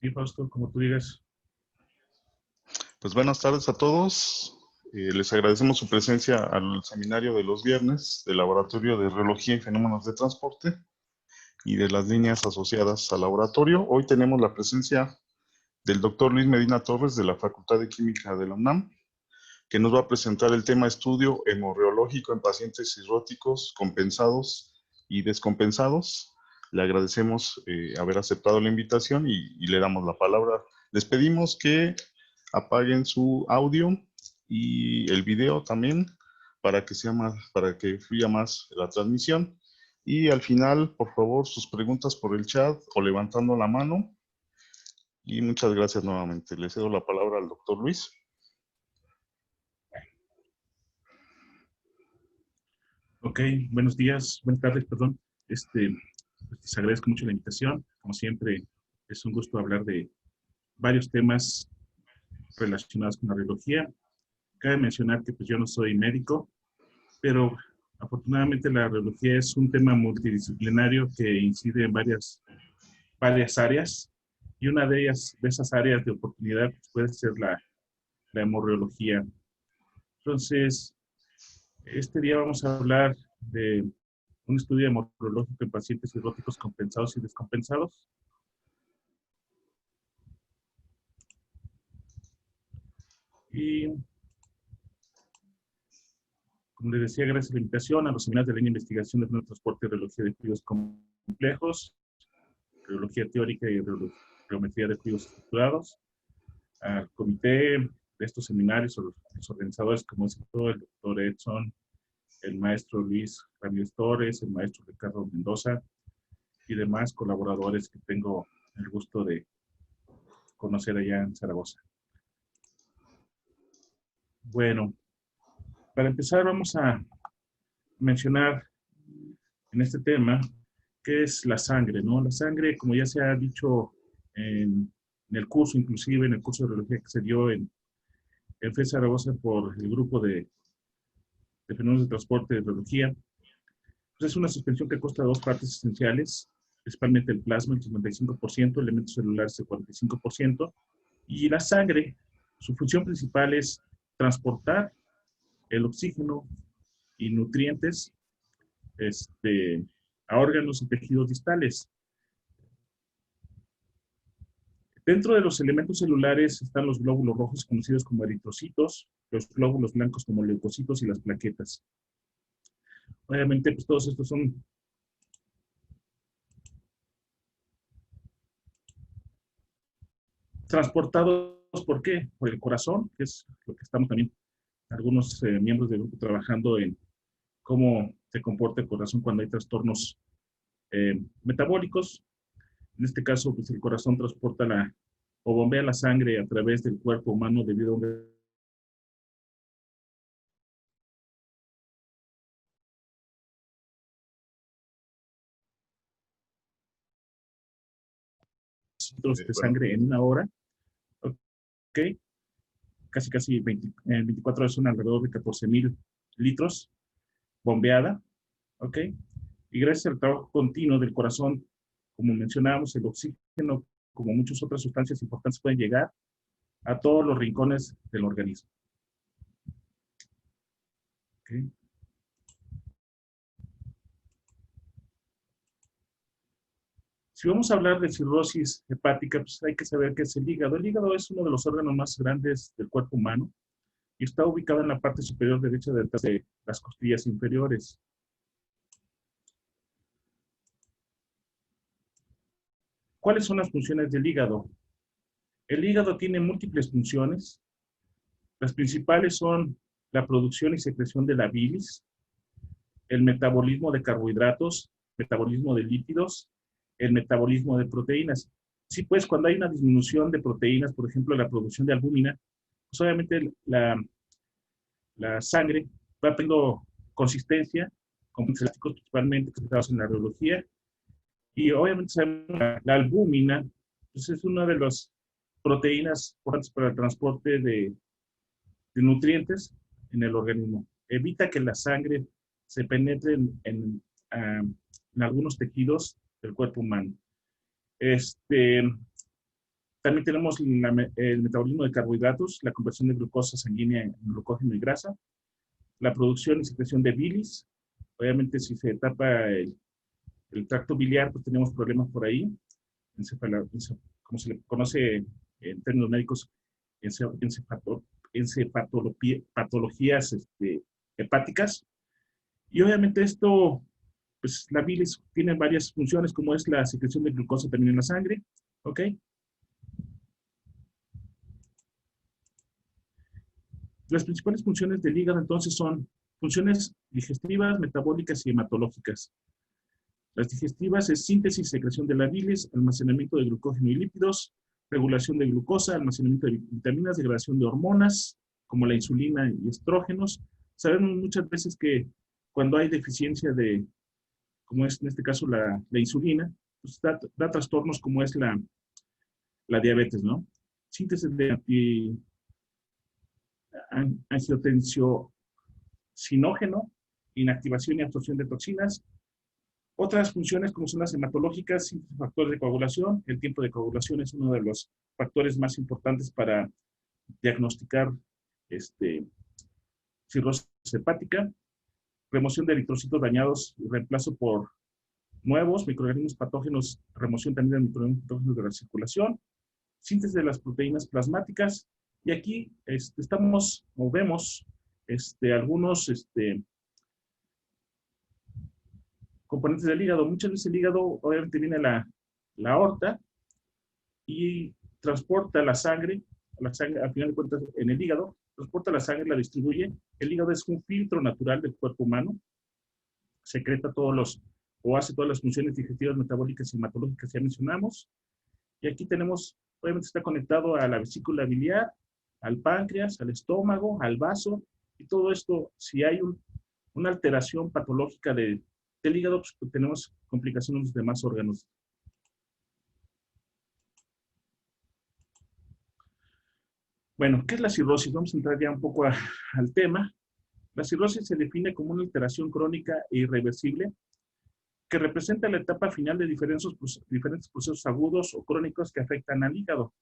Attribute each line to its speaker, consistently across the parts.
Speaker 1: Sí, Fausto, como tú digas.
Speaker 2: Pues buenas tardes a todos. Les agradecemos su presencia al seminario de los viernes del Laboratorio de Reología y Fenómenos de Transporte y de las líneas asociadas al laboratorio. Hoy tenemos la presencia del doctor Luis Medina Torres de la Facultad de Química de la UNAM, que nos va a presentar el tema estudio hemorreológico en pacientes cirróticos compensados y descompensados. Le agradecemos haber aceptado la invitación y le damos la palabra. Les pedimos que apaguen su audio y el video también para que para que fluya más la transmisión. Y al final, por favor, sus preguntas por el chat o levantando la mano. Y muchas gracias nuevamente. Le cedo la palabra al doctor Luis.
Speaker 1: Ok, buenos días, buenas tardes, perdón. Pues les agradezco mucho la invitación. Como siempre, es un gusto hablar de varios temas relacionados con la radiología. Cabe mencionar que pues, yo no soy médico, pero afortunadamente la radiología es un tema multidisciplinario que incide en varias áreas, y una de esas áreas de oportunidad pues, puede ser la hemorreología. Entonces, este día vamos a hablar de un estudio hemorrológico en pacientes cirróticos compensados y descompensados. Y, como les decía, gracias a la invitación a los seminarios de la línea de investigación de transporte y radiología de fluidos complejos, radiología teórica y geometría de fluidos estructurados, al comité de estos seminarios, o los organizadores, como es el doctor Edson, el maestro Luis Ramírez Torres, el maestro Ricardo Mendoza y demás colaboradores que tengo el gusto de conocer allá en Zaragoza. Bueno, para empezar vamos a mencionar en este tema qué es la sangre, ¿no? La sangre, como ya se ha dicho en el curso, inclusive en el curso de radiología que se dio en FE Zaragoza por el grupo de fenómenos de transporte de radiología, pues es una suspensión que consta de dos partes esenciales, principalmente el plasma, el 55%, elementos celulares, el 45%, y la sangre, su función principal es transportar el oxígeno y nutrientes a órganos y tejidos distales. Dentro de los elementos celulares están los glóbulos rojos conocidos como eritrocitos, los glóbulos blancos como leucocitos y las plaquetas. Obviamente, pues todos estos son transportados, ¿por qué? Por el corazón, que es lo que estamos también algunos miembros del grupo trabajando en cómo se comporta el corazón cuando hay trastornos metabólicos. En este caso, pues el corazón transporta o bombea la sangre a través del cuerpo humano debido a un litros de
Speaker 2: Bueno,
Speaker 1: sangre en una hora. ¿Ok? Casi 24 horas son alrededor de 14,000 litros bombeada. ¿Ok? Y gracias al trabajo continuo del corazón, como mencionábamos, el oxígeno, como muchas otras sustancias importantes, pueden llegar a todos los rincones del organismo. ¿Okay? Si vamos a hablar de cirrosis hepática, pues hay que saber qué es el hígado. El hígado es uno de los órganos más grandes del cuerpo humano y está ubicado en la parte superior derecha de las costillas inferiores. ¿Cuáles son las funciones del hígado? El hígado tiene múltiples funciones. Las principales son la producción y secreción de la bilis, el metabolismo de carbohidratos, metabolismo de lípidos, el metabolismo de proteínas. Sí, pues cuando hay una disminución de proteínas, por ejemplo, la producción de albúmina, pues obviamente la sangre va teniendo consistencia, compuestos elásticos principalmente que se trabajan en la radiología, y obviamente la albúmina pues es una de las proteínas importantes para el transporte de nutrientes en el organismo. Evita que la sangre se penetre en algunos tejidos del cuerpo humano. También tenemos el metabolismo de carbohidratos, la conversión de glucosa sanguínea en glucógeno y grasa, la producción y secreción de bilis. Obviamente, si se tapa el tracto biliar, pues tenemos problemas por ahí, como se le conoce en términos médicos, patologías hepáticas. Y obviamente esto, pues la bilis tiene varias funciones, como es la secreción de glucosa también en la sangre, ¿ok? Las principales funciones del hígado entonces son funciones digestivas, metabólicas y hematológicas. Las digestivas es síntesis y secreción de la bilis, almacenamiento de glucógeno y lípidos, regulación de glucosa, almacenamiento de vitaminas, degradación de hormonas, como la insulina y estrógenos. Sabemos muchas veces que cuando hay deficiencia de, como es en este caso la insulina, pues da trastornos como es la diabetes, ¿no? Síntesis de angiotensinógeno, inactivación y absorción de toxinas. Otras funciones como son las hematológicas, factores de coagulación. El tiempo de coagulación es uno de los factores más importantes para diagnosticar cirrosis hepática. Remoción de eritrocitos dañados y reemplazo por nuevos, microorganismos patógenos, remoción también de microorganismos patógenos de la circulación. Síntesis de las proteínas plasmáticas. Y aquí estamos, o vemos, algunos componentes del hígado. Muchas veces el hígado, obviamente, viene la aorta y transporta la sangre, al final de cuentas, en el hígado, transporta la sangre, la distribuye. El hígado es un filtro natural del cuerpo humano, secreta o hace todas las funciones digestivas, metabólicas y hematológicas que ya mencionamos. Y aquí tenemos, obviamente está conectado a la vesícula biliar, al páncreas, al estómago, al vaso, y todo esto, si hay una alteración patológica del hígado, pues tenemos complicaciones en los demás órganos. Bueno, ¿qué es la cirrosis? Vamos a entrar ya un poco al tema. La cirrosis se define como una alteración crónica e irreversible que representa la etapa final de diferentes procesos agudos o crónicos que afectan al hígado.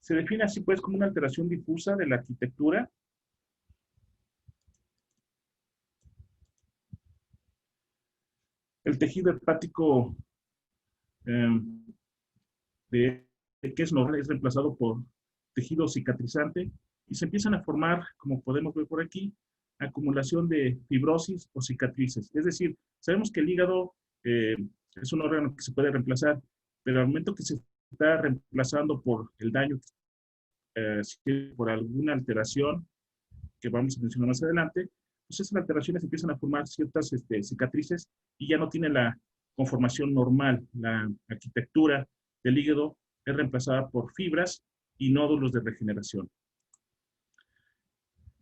Speaker 1: Se define así pues como una alteración difusa de la arquitectura el tejido hepático que es normal es reemplazado por tejido cicatrizante y se empiezan a formar, como podemos ver por aquí, acumulación de fibrosis o cicatrices. Es decir, sabemos que el hígado es un órgano que se puede reemplazar, pero al momento que se está reemplazando por el daño, por alguna alteración que vamos a mencionar más adelante, pues esas alteraciones empiezan a formar ciertas cicatrices y ya no tiene la conformación normal. La arquitectura del hígado es reemplazada por fibras y nódulos de regeneración.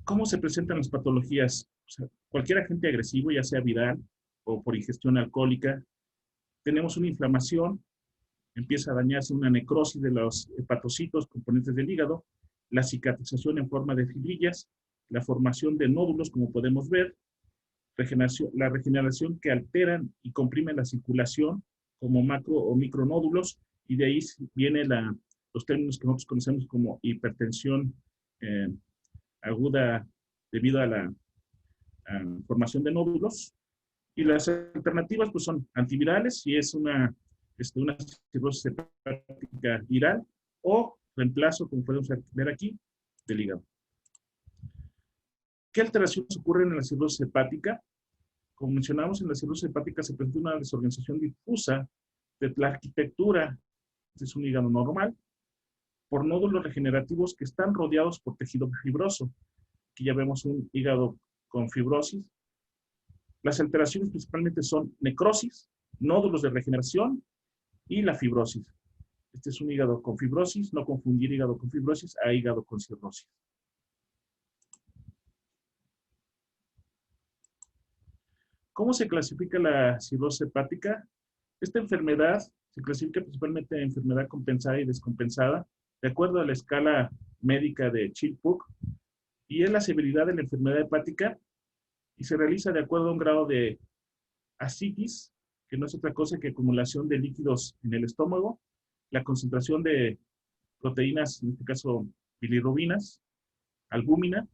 Speaker 1: ¿Cómo se presentan las patologías? O sea, cualquier agente agresivo, ya sea viral o por ingestión alcohólica, tenemos una inflamación, empieza a dañarse una necrosis de los hepatocitos, componentes del hígado, la cicatrización en forma de fibrillas, la formación de nódulos, como podemos ver, la regeneración que alteran y comprimen la circulación, como macro o micronódulos, y de ahí vienen los términos que nosotros conocemos como hipertensión aguda debido a la formación de nódulos. Y las alternativas pues, son antivirales, si es una cirrosis hepática viral, o reemplazo, como podemos ver aquí, del hígado. ¿Qué alteraciones ocurren en la cirrosis hepática? Como mencionamos, en la cirrosis hepática se presenta una desorganización difusa de la arquitectura, este es un hígado normal, por nódulos regenerativos que están rodeados por tejido fibroso. Aquí ya vemos un hígado con fibrosis. Las alteraciones principalmente son necrosis, nódulos de regeneración y la fibrosis. Este es un hígado con fibrosis, no confundir hígado con fibrosis a hígado con cirrosis. ¿Cómo se clasifica la cirrosis hepática? Esta enfermedad se clasifica principalmente en enfermedad compensada y descompensada, de acuerdo a la escala médica de Chilpuk, y es la severidad de la enfermedad hepática, y se realiza de acuerdo a un grado de ascitis, que no es otra cosa que acumulación de líquidos en el estómago, la concentración de proteínas, en este caso bilirrubinas, albúmina,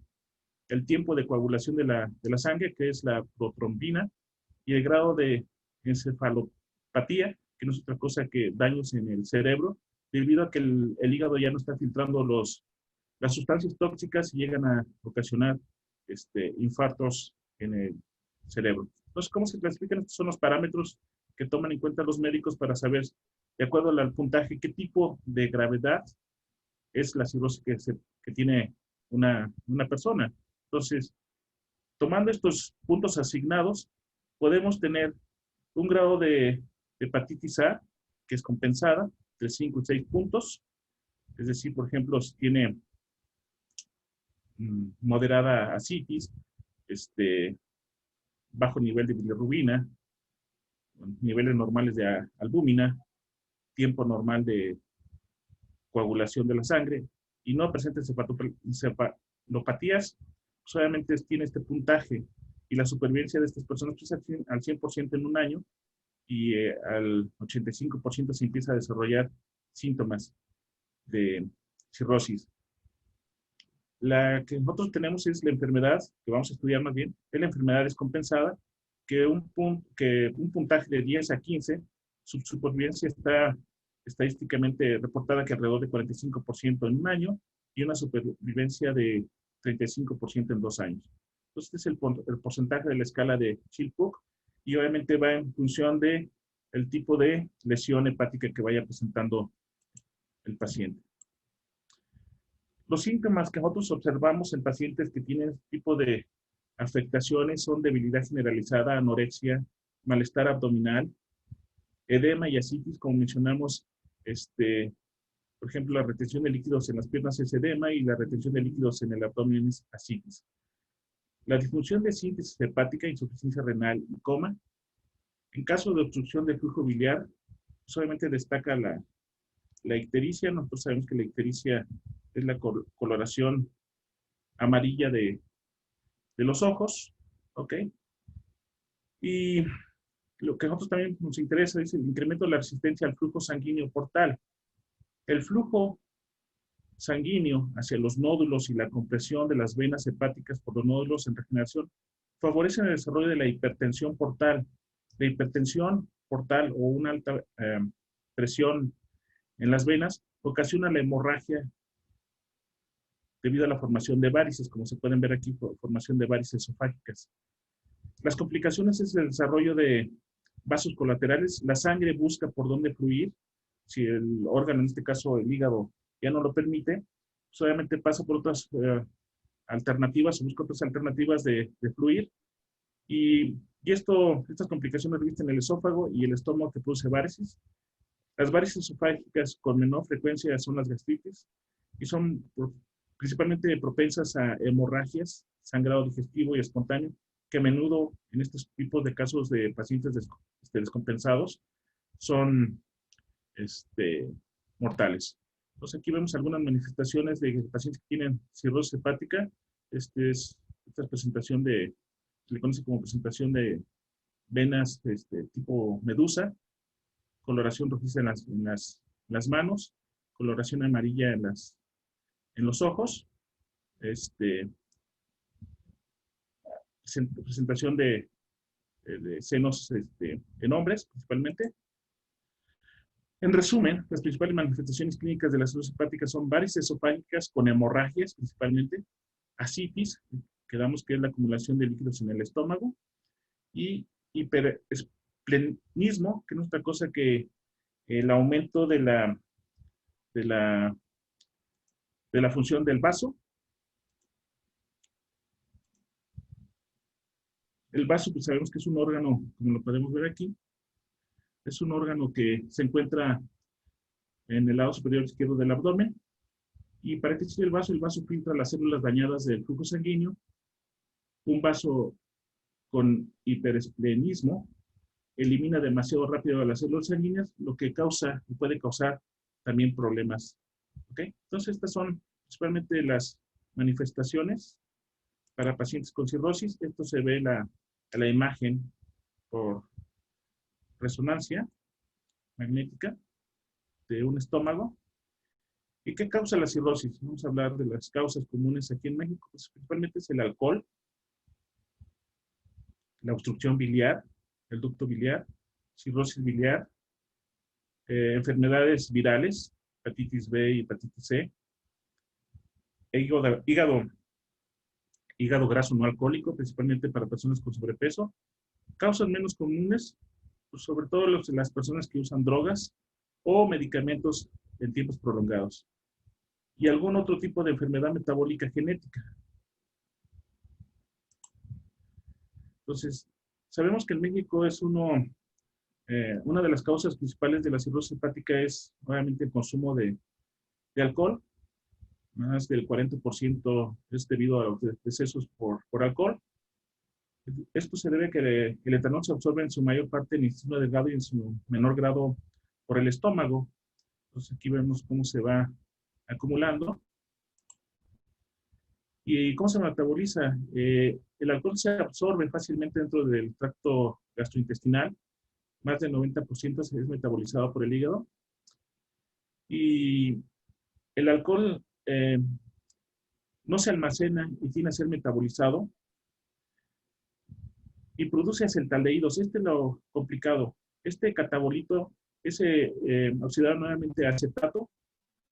Speaker 1: el tiempo de coagulación de la sangre, que es la protrombina, y el grado de encefalopatía, que no es otra cosa que daños en el cerebro, debido a que el hígado ya no está filtrando las sustancias tóxicas y llegan a ocasionar infartos en el cerebro. Entonces, ¿cómo se clasifican? Estos son los parámetros que toman en cuenta los médicos para saber, de acuerdo al puntaje, qué tipo de gravedad es la cirrosis que tiene una persona. Entonces, tomando estos puntos asignados, podemos tener un grado de hepatitis A, que es compensada, de 5 y 6 puntos. Es decir, por ejemplo, si tiene moderada ascitis, bajo nivel de bilirrubina, niveles normales de albúmina, tiempo normal de coagulación de la sangre, y no presenta encefalopatías, solamente tiene este puntaje, y la supervivencia de estas personas pues, al 100% en un año, y al 85% se empieza a desarrollar síntomas de cirrosis. La que nosotros tenemos es la enfermedad, que vamos a estudiar más bien, es la enfermedad descompensada, que un puntaje de 10 a 15, su supervivencia está estadísticamente reportada que alrededor de 45% en un año y una supervivencia de 35% en 2 años. Entonces, este es el porcentaje de la escala de Chill-Cook y obviamente va en función de el tipo de lesión hepática que vaya presentando el paciente. Los síntomas que nosotros observamos en pacientes que tienen este tipo de afectaciones son debilidad generalizada, anorexia, malestar abdominal, edema y ascitis, como mencionamos, por ejemplo, la retención de líquidos en las piernas es edema y la retención de líquidos en el abdomen es ascitis. La disfunción de síntesis hepática, insuficiencia renal y coma. En caso de obstrucción del flujo biliar, solamente destaca la ictericia. Nosotros sabemos que la ictericia es la coloración amarilla de los ojos, ¿ok? Y lo que a nosotros también nos interesa es el incremento de la resistencia al flujo sanguíneo portal. El flujo sanguíneo hacia los nódulos y la compresión de las venas hepáticas por los nódulos en regeneración favorecen el desarrollo de la hipertensión portal. La hipertensión portal o una alta presión en las venas ocasiona la hemorragia debido a la formación de varices, como se pueden ver aquí, formación de varices esofágicas. Las complicaciones es el desarrollo de vasos colaterales. La sangre busca por dónde fluir. Si el órgano, en este caso el hígado, ya no lo permite, solamente pasa por otras alternativas, o busca otras alternativas de fluir. Y estas complicaciones revisten el esófago y el estómago que produce varices. Las varices esofágicas con menor frecuencia son las gastritis y son principalmente propensas a hemorragias, sangrado digestivo y espontáneo, que a menudo en estos tipos de casos de pacientes descompensados son mortales. Entonces aquí vemos algunas manifestaciones de pacientes que tienen cirrosis hepática. Esta presentación se le conoce como presentación de venas tipo medusa, coloración rojiza en las manos, coloración amarilla en los ojos, presentación de senos en hombres principalmente. En resumen, las principales manifestaciones clínicas de la cirrosis hepática son varices esofágicas con hemorragias principalmente, ascitis, que damos que es la acumulación de líquidos en el estómago, y hiperesplenismo, que no es otra cosa que el aumento de la función del vaso. El vaso, pues sabemos que es un órgano, como lo podemos ver aquí, es un órgano que se encuentra en el lado superior izquierdo del abdomen, y para que exista el vaso filtra las células dañadas del flujo sanguíneo. Un vaso con hiperesplenismo elimina demasiado rápido las células sanguíneas, lo que puede causar también problemas. ¿Okay? Entonces, estas son principalmente las manifestaciones para pacientes con cirrosis. Esto se ve la imagen por resonancia magnética. de un estómago. ¿Y qué causa la cirrosis? Vamos a hablar de las causas comunes aquí en México. Pues, principalmente es el alcohol, la obstrucción biliar, el ducto biliar, cirrosis biliar, enfermedades virales, hepatitis B y hepatitis C, hígado graso no alcohólico, principalmente para personas con sobrepeso. Causas menos comunes, pues sobre todo las personas que usan drogas o medicamentos en tiempos prolongados. Y algún otro tipo de enfermedad metabólica genética. Entonces, sabemos que en México es una de las causas principales de la cirrosis hepática es obviamente el consumo de alcohol. Más del 40% es debido a los decesos por alcohol. Esto se debe a que el etanol se absorbe en su mayor parte en el intestino delgado y en su menor grado por el estómago. Entonces aquí vemos cómo se va acumulando. ¿Y cómo se metaboliza? El alcohol se absorbe fácilmente dentro del tracto gastrointestinal. Más del 90% es metabolizado por el hígado. Y el alcohol no se almacena y tiene a ser metabolizado y produce acetaldehídos. Este es lo complicado. Este catabolito es oxidado nuevamente a acetato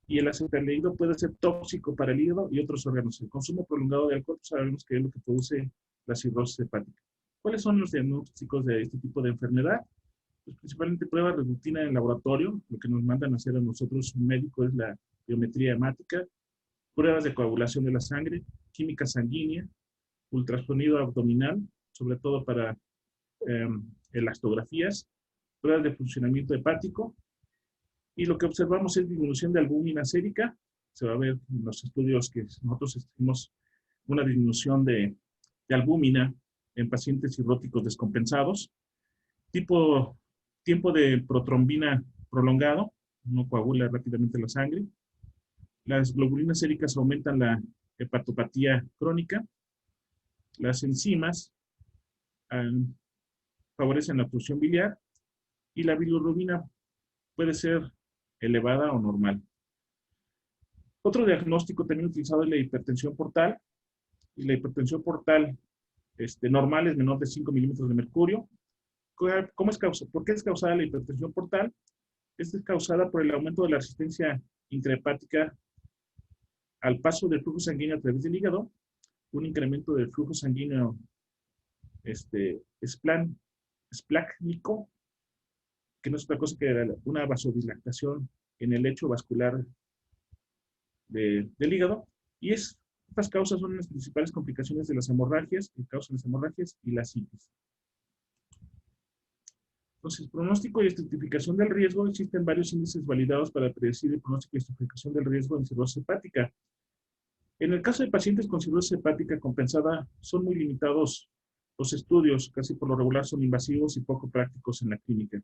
Speaker 1: y el acetaldehído puede ser tóxico para el hígado y otros órganos. El consumo prolongado de alcohol sabemos que es lo que produce la cirrosis hepática. ¿Cuáles son los diagnósticos de este tipo de enfermedad? Pues principalmente pruebas de rutina en el laboratorio. Lo que nos mandan a hacer a nosotros un médico es la biometría hemática, pruebas de coagulación de la sangre, química sanguínea, ultrasonido abdominal, sobre todo para elastografías, pruebas de funcionamiento hepático, y lo que observamos es disminución de albúmina sérica. Se va a ver en los estudios que nosotros hicimos una disminución de albúmina en pacientes cirróticos descompensados, tiempo de protrombina prolongado, no coagula rápidamente la sangre. Las globulinas séricas aumentan la hepatopatía crónica. Las enzimas favorecen la obstrucción biliar y la bilirrubina puede ser elevada o normal. Otro diagnóstico también utilizado es la hipertensión portal. Y la hipertensión portal normal es menor de 5 milímetros de mercurio. ¿Cómo es causada? ¿Por qué es causada la hipertensión portal? Esta es causada por el aumento de la resistencia intrahepática al paso del flujo sanguíneo a través del hígado, un incremento del flujo sanguíneo esplácnico, que no es otra cosa que una vasodilatación en el lecho vascular del hígado, y estas causas son las principales complicaciones de las hemorragias, que causan las hemorragias y la citis. Entonces, pronóstico y estratificación del riesgo. Existen varios índices validados para predecir el pronóstico y estratificación del riesgo en cirrosis hepática. En el caso de pacientes con cirrosis hepática compensada, son muy limitados los estudios, casi por lo regular son invasivos y poco prácticos en la clínica.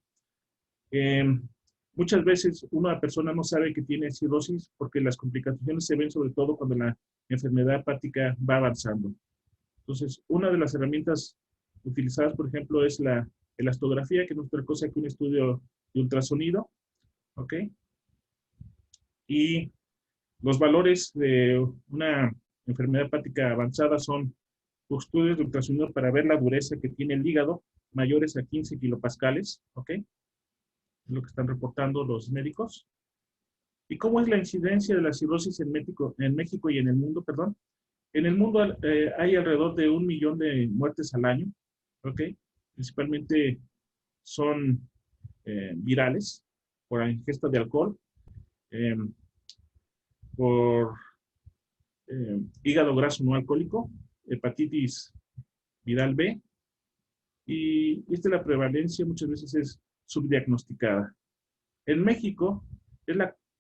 Speaker 1: Muchas veces una persona no sabe que tiene cirrosis porque las complicaciones se ven sobre todo cuando la enfermedad hepática va avanzando. Entonces, una de las herramientas utilizadas, por ejemplo, es la elastografía, que no es otra cosa que un estudio de ultrasonido, ¿ok? Y los valores de una enfermedad hepática avanzada son estudios de ultrasonido para ver la dureza que tiene el hígado, mayores a 15 kilopascales, ¿ok? Es lo que están reportando los médicos. ¿Y cómo es la incidencia de la cirrosis en México y en el mundo, perdón? En el mundo hay alrededor de 1 millón de muertes al año, ¿ok? Principalmente son virales por la ingesta de alcohol, por hígado graso no alcohólico, hepatitis viral B, y la prevalencia muchas veces es subdiagnosticada. En México,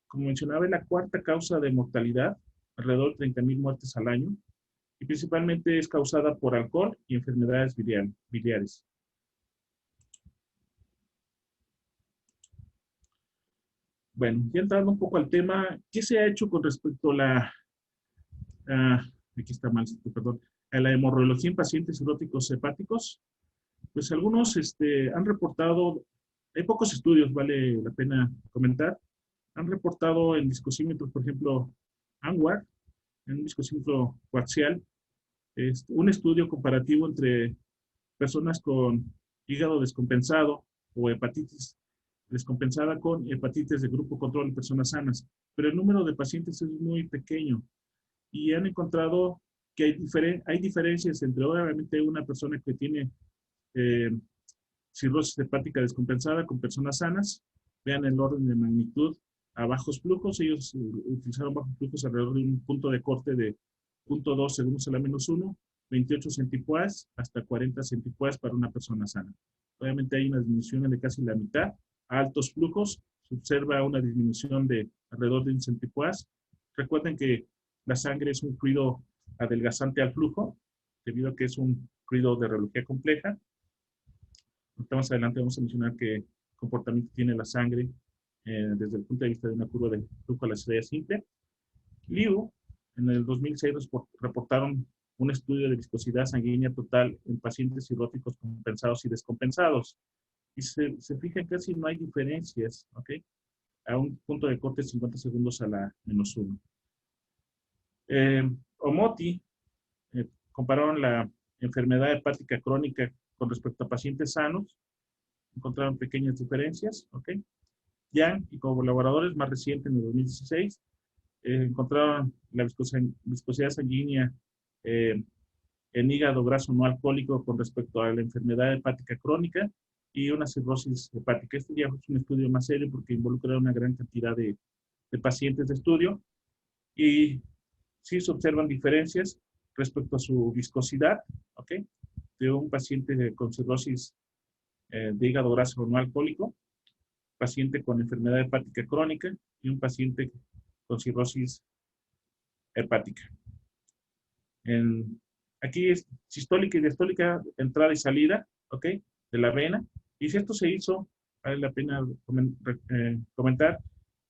Speaker 1: como mencionaba, es la cuarta causa de mortalidad, alrededor de 30,000 muertes al año, y principalmente es causada por alcohol y enfermedades biliares. Bueno, ya entrando un poco al tema, ¿qué se ha hecho con respecto a aquí está mal, perdón, a la hemorroideología en pacientes cirróticos hepáticos? Pues algunos han reportado, hay pocos estudios, vale la pena comentar, Han reportado en viscosímetros, por ejemplo, ANWAR, en un viscosímetro coaxial, un estudio comparativo entre personas con hígado descompensado o hepatitis descompensada con hepatitis de grupo control en personas sanas. Pero el número de pacientes es muy pequeño y han encontrado que hay diferencias entre, obviamente, una persona que tiene cirrosis hepática descompensada con personas sanas. Vean el orden de magnitud a bajos flujos. Ellos utilizaron bajos flujos alrededor de un punto de corte de 0.2 segundos a la -1, 28 centipoas hasta 40 centipoas para una persona sana. Obviamente hay una disminución de casi la mitad. A altos flujos se observa una disminución de alrededor de 1 centipoas. Recuerden que la sangre es un fluido adelgazante al flujo, debido a que es un fluido de radiología compleja. Más adelante vamos a mencionar qué comportamiento tiene la sangre desde el punto de vista de una curva de flujo a la estrella simple. Liu, en el 2006, reportaron un estudio de viscosidad sanguínea total en pacientes cirróticos compensados y descompensados. Y se fijan que casi no hay diferencias, ¿ok? A un punto de corte de 50 segundos a la -1. Omoti compararon la enfermedad hepática crónica con respecto a pacientes sanos, encontraron pequeñas diferencias, ¿ok? Yang y colaboradores, más reciente, en el 2016, encontraron la viscosidad sanguínea en hígado graso no alcohólico con respecto a la enfermedad hepática crónica y una cirrosis hepática. Este ya es un estudio más serio porque involucra una gran cantidad de pacientes de estudio y sí se observan diferencias respecto a su viscosidad, ¿ok? De un paciente con cirrosis de hígado graso no alcohólico, paciente con enfermedad hepática crónica y un paciente con cirrosis hepática. Aquí es sistólica y diastólica, entrada y salida, ¿ok? De la vena. Y si esto se hizo, vale la pena comentar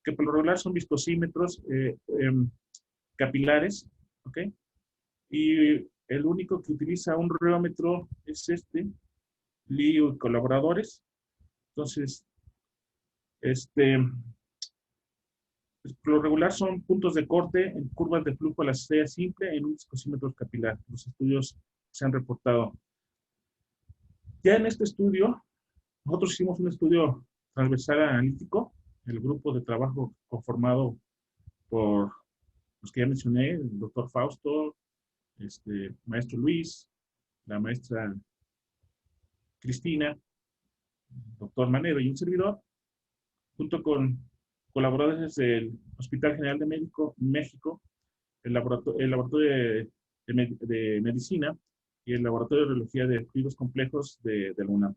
Speaker 1: que por lo regular son viscosímetros capilares, ¿ok? Y el único que utiliza un reómetro es Liu y colaboradores. Entonces, por lo regular son puntos de corte en curvas de flujo a la estrella simple en un viscosímetro capilar. Los estudios se han reportado. Ya en este estudio, nosotros hicimos un estudio transversal analítico, el grupo de trabajo conformado por los que ya mencioné, el doctor Fausto, maestro Luis, la maestra Cristina, el doctor Manero y un servidor, junto con colaboradores del Hospital General de México, el laboratorio de medicina y el laboratorio de radiología de fluidos complejos de la UNAM.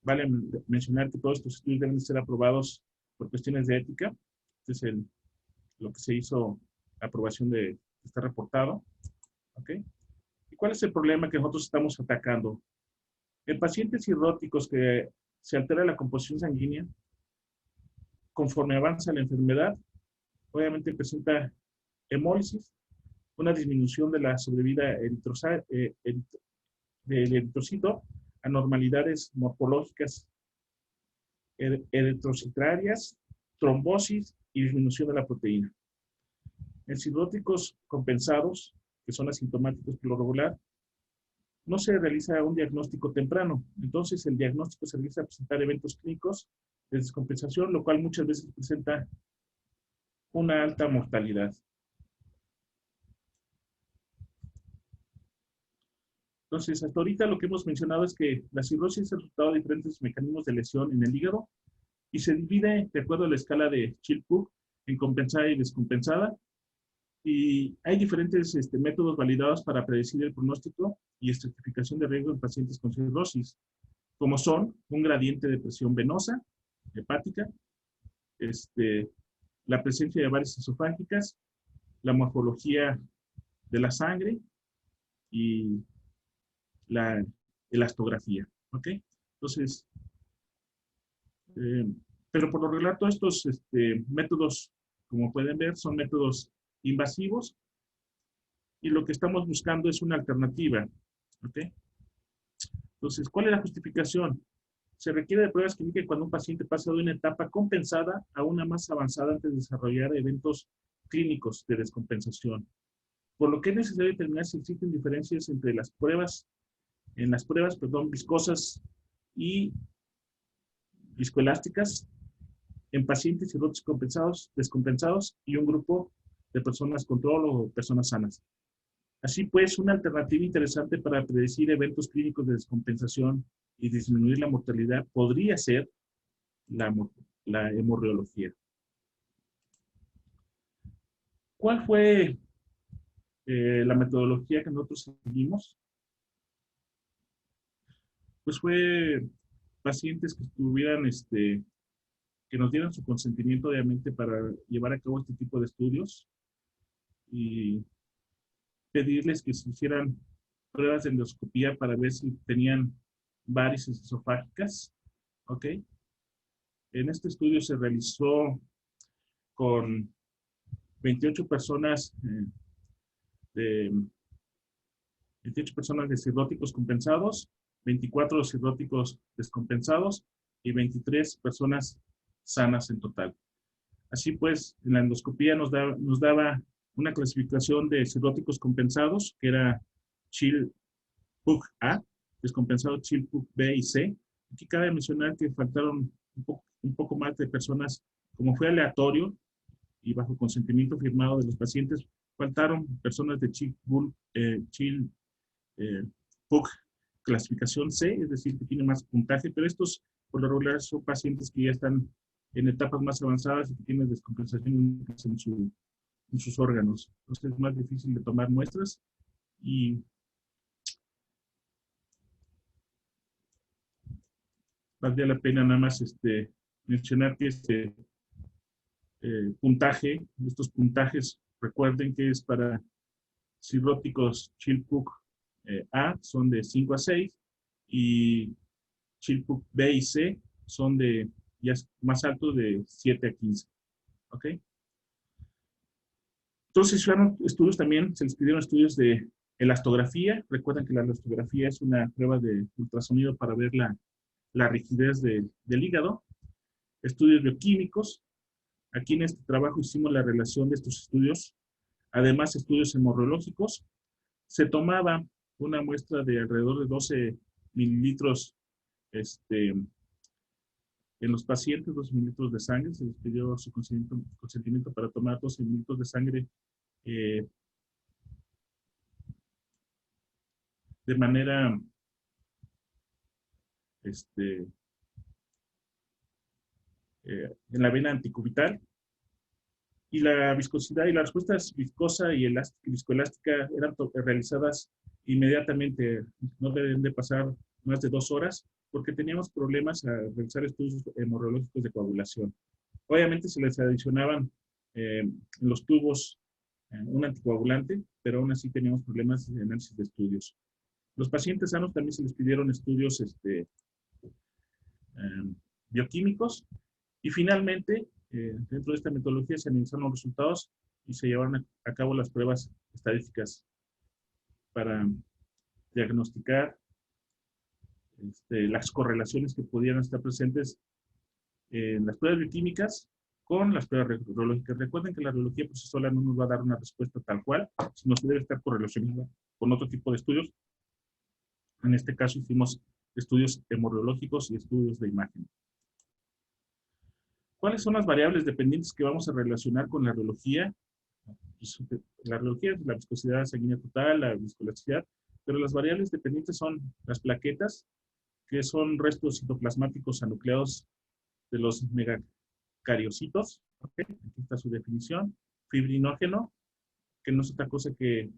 Speaker 1: Vale mencionar que todos estos estudios deben ser aprobados por cuestiones de ética. Este es lo que se hizo, la aprobación de este reportado. ¿Ok? ¿Y cuál es el problema que nosotros estamos atacando? En pacientes cirróticos que se altera la composición sanguínea, conforme avanza la enfermedad, obviamente presenta hemólisis, una disminución de la sobrevida del eritrocito, anormalidades morfológicas eritrocitarias, trombosis y disminución de la proteína. En cirróticos compensados, que son asintomáticos por lo regular, no se realiza un diagnóstico temprano. Entonces, el diagnóstico se realiza a presentar eventos clínicos de descompensación, lo cual muchas veces presenta una alta mortalidad. Entonces, hasta ahorita lo que hemos mencionado es que la cirrosis es el resultado de diferentes mecanismos de lesión en el hígado y se divide de acuerdo a la escala de Chill-Cook en compensada y descompensada. Y hay diferentes métodos validados para predecir el pronóstico y estratificación de riesgo en pacientes con cirrosis, como son un gradiente de presión venosa, hepática, la presencia de varices esofágicas, la morfología de la sangre y la elastografía. ¿Ok? Entonces, pero por lo regular todos estos métodos, como pueden ver, son métodos invasivos y lo que estamos buscando es una alternativa. ¿Ok? Entonces, ¿cuál es la justificación? Se requiere de pruebas clínicas cuando un paciente pasa de una etapa compensada a una más avanzada antes de desarrollar eventos clínicos de descompensación. Por lo que es necesario determinar si existen diferencias entre las pruebas, viscosas y viscoelásticas en pacientes cirróticos descompensados y un grupo de personas control o personas sanas. Así pues, una alternativa interesante para predecir eventos clínicos de descompensación y disminuir la mortalidad podría ser la hemorreología. ¿Cuál fue la metodología que nosotros seguimos? Pues fue pacientes que estuvieran, que nos dieran su consentimiento, obviamente, para llevar a cabo este tipo de estudios y pedirles que se hicieran pruebas de endoscopía para ver si tenían varices esofágicas, ¿ok? En este estudio se realizó con 28 personas de 28 personas de cirróticos compensados, 24 cirróticos descompensados y 23 personas sanas en total. Así pues, en la endoscopía nos daba una clasificación de cirróticos compensados, que era Chill-Pugh A, descompensado Chill-Pugh B y C. Aquí cabe mencionar que faltaron un poco más de personas, como fue aleatorio y bajo consentimiento firmado de los pacientes, faltaron personas de Chill-Pugh clasificación C, es decir, que tiene más puntaje, pero estos por lo regular son pacientes que ya están en etapas más avanzadas y que tienen descompensación en sus órganos. Entonces es más difícil de tomar muestras y valdría la pena nada más mencionar que estos puntajes, recuerden que es para cirróticos Chill-Pugh A, son de 5 a 6, y Chill-Pugh B y C son de ya más altos, de 7 a 15. ¿Ok? Entonces, estudios también, se les pidieron estudios de elastografía. Recuerden que la elastografía es una prueba de ultrasonido para ver la rigidez del hígado. Estudios bioquímicos. Aquí en este trabajo hicimos la relación de estos estudios. Además, estudios hemorreológicos. Se tomaba una muestra de alrededor de 12 mililitros en los pacientes, 12 mililitros de sangre. Se les pidió su consentimiento para tomar 12 mililitros de sangre de manera en la vena anticubital. Y la viscosidad y la respuesta viscosa y viscoelástica eran realizadas inmediatamente. No deben de pasar más de 2 horas porque teníamos problemas a realizar estudios hemorreológicos de coagulación. Obviamente se les adicionaban en los tubos un anticoagulante, pero aún así teníamos problemas de análisis de estudios. Los pacientes sanos también se les pidieron estudios bioquímicos y finalmente dentro de esta metodología se analizaron los resultados y se llevaron a cabo las pruebas estadísticas para diagnosticar las correlaciones que pudieran estar presentes en las pruebas bioquímicas con las pruebas radiológicas. Recuerden que la radiología por sí sola no nos va a dar una respuesta tal cual, sino que debe estar correlacionada con otro tipo de estudios. En este caso hicimos estudios hemorreológicos y estudios de imagen. ¿Cuáles son las variables dependientes que vamos a relacionar con la radiología? La radiología es la viscosidad sanguínea total, la viscoelasticidad, pero las variables dependientes son las plaquetas, que son restos citoplasmáticos anucleados de los megacariocitos. ¿Okay? Aquí está su definición. Fibrinógeno, que no es otra cosa que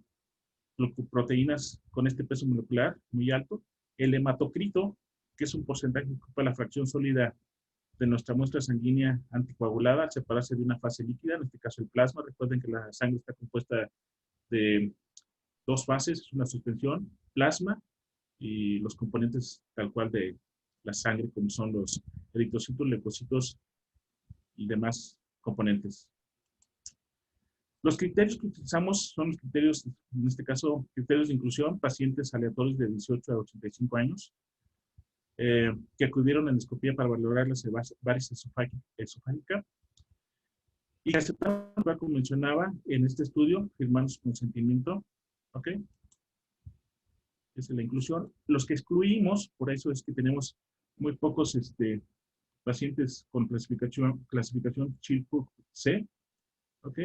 Speaker 1: proteínas con este peso molecular muy alto. El hematocrito, que es un porcentaje que ocupa la fracción sólida de nuestra muestra sanguínea anticoagulada al separarse de una fase líquida, en este caso el plasma. Recuerden que la sangre está compuesta de 2 fases, es una suspensión, plasma, y los componentes tal cual de la sangre, como son los eritrocitos, leucocitos y demás componentes. Los criterios que utilizamos son los criterios, en este caso, criterios de inclusión, pacientes aleatorios de 18 a 85 años. que acudieron a endoscopía para valorar las varices esofágica y aceptaron, como mencionaba, en este estudio, firmando su consentimiento. ¿Ok? Esa es la inclusión. Los que excluimos, por eso es que tenemos muy pocos pacientes con clasificación Child-Pugh-C, ¿ok?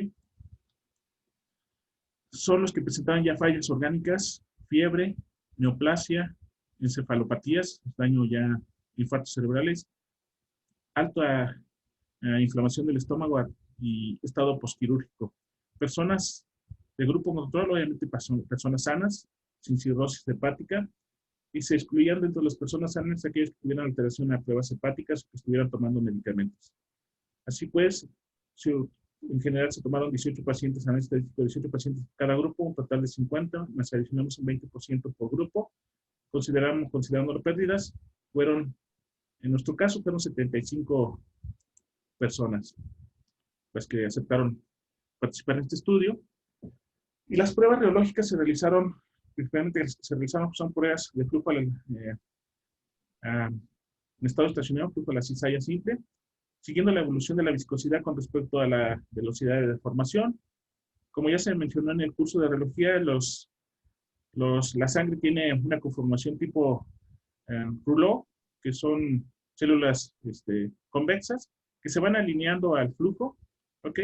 Speaker 1: Son los que presentaban ya fallas orgánicas, fiebre, neoplasia, encefalopatías, daño ya, infartos cerebrales, alta inflamación del estómago y estado posquirúrgico. Personas de grupo control, obviamente personas sanas, sin cirrosis hepática, y se excluían dentro de las personas sanas aquellas que tuvieran alteración a pruebas hepáticas o que estuvieran tomando medicamentos. Así pues, en general se tomaron 18 pacientes anestésicos, 18 pacientes en cada grupo, un total de 50, más adicionamos un 20% por grupo. Considerando las pérdidas, en nuestro caso, fueron 75 personas las que aceptaron participar en este estudio. Y las pruebas radiológicas se realizaron, principalmente se realizaron, son pruebas de flujo en estado estacionario, flujo a la cizalla simple, siguiendo la evolución de la viscosidad con respecto a la velocidad de deformación. Como ya se mencionó en el curso de radiología, la sangre tiene una conformación tipo rouleau, que son células convexas, que se van alineando al flujo, ¿ok?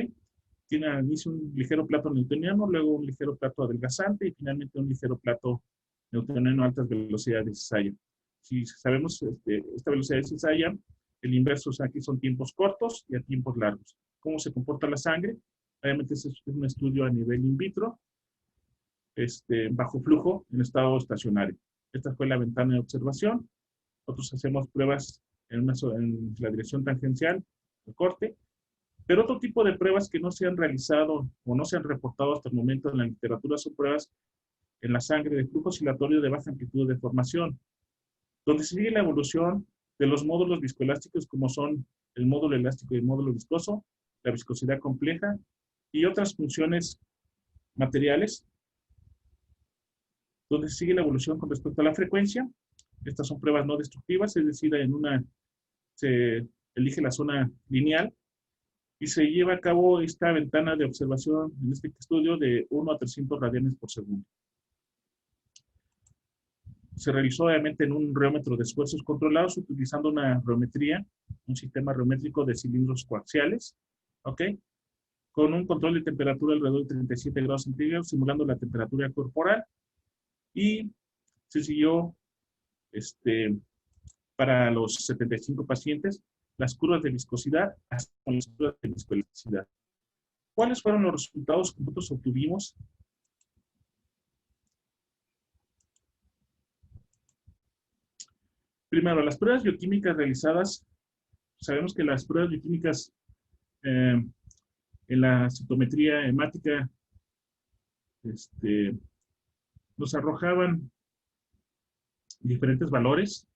Speaker 1: Tiene al inicio un ligero plato newtoniano, luego un ligero plato adelgazante y finalmente un ligero plato newtoniano a altas velocidades de cizalla. Si sabemos esta velocidad de cizalla, el inverso aquí son tiempos cortos y a tiempos largos. ¿Cómo se comporta la sangre? Obviamente este es un estudio a nivel in vitro, bajo flujo en estado estacionario. Esta fue la ventana de observación. Nosotros hacemos pruebas en la dirección tangencial, el corte, pero otro tipo de pruebas que no se han realizado o no se han reportado hasta el momento en la literatura son pruebas en la sangre de flujo oscilatorio de baja amplitud de formación, donde se sigue la evolución de los módulos viscoelásticos como son el módulo elástico y el módulo viscoso, la viscosidad compleja y otras funciones materiales, donde se sigue la evolución con respecto a la frecuencia. Estas son pruebas no destructivas, es decir, se elige la zona lineal y se lleva a cabo esta ventana de observación en este estudio de 1 a 300 radianes por segundo. Se realizó obviamente en un reómetro de esfuerzos controlados utilizando una reometría, un sistema reométrico de cilindros coaxiales, ¿ok? Con un control de temperatura alrededor de 37 grados centígrados, simulando la temperatura corporal. Y se siguió, para los 75 pacientes, las curvas de viscosidad hasta las curvas de viscoelasticidad. ¿Cuáles fueron los resultados que nosotros obtuvimos? Primero, las pruebas bioquímicas realizadas, sabemos que las pruebas bioquímicas en la citometría hemática nos arrojaban diferentes valores.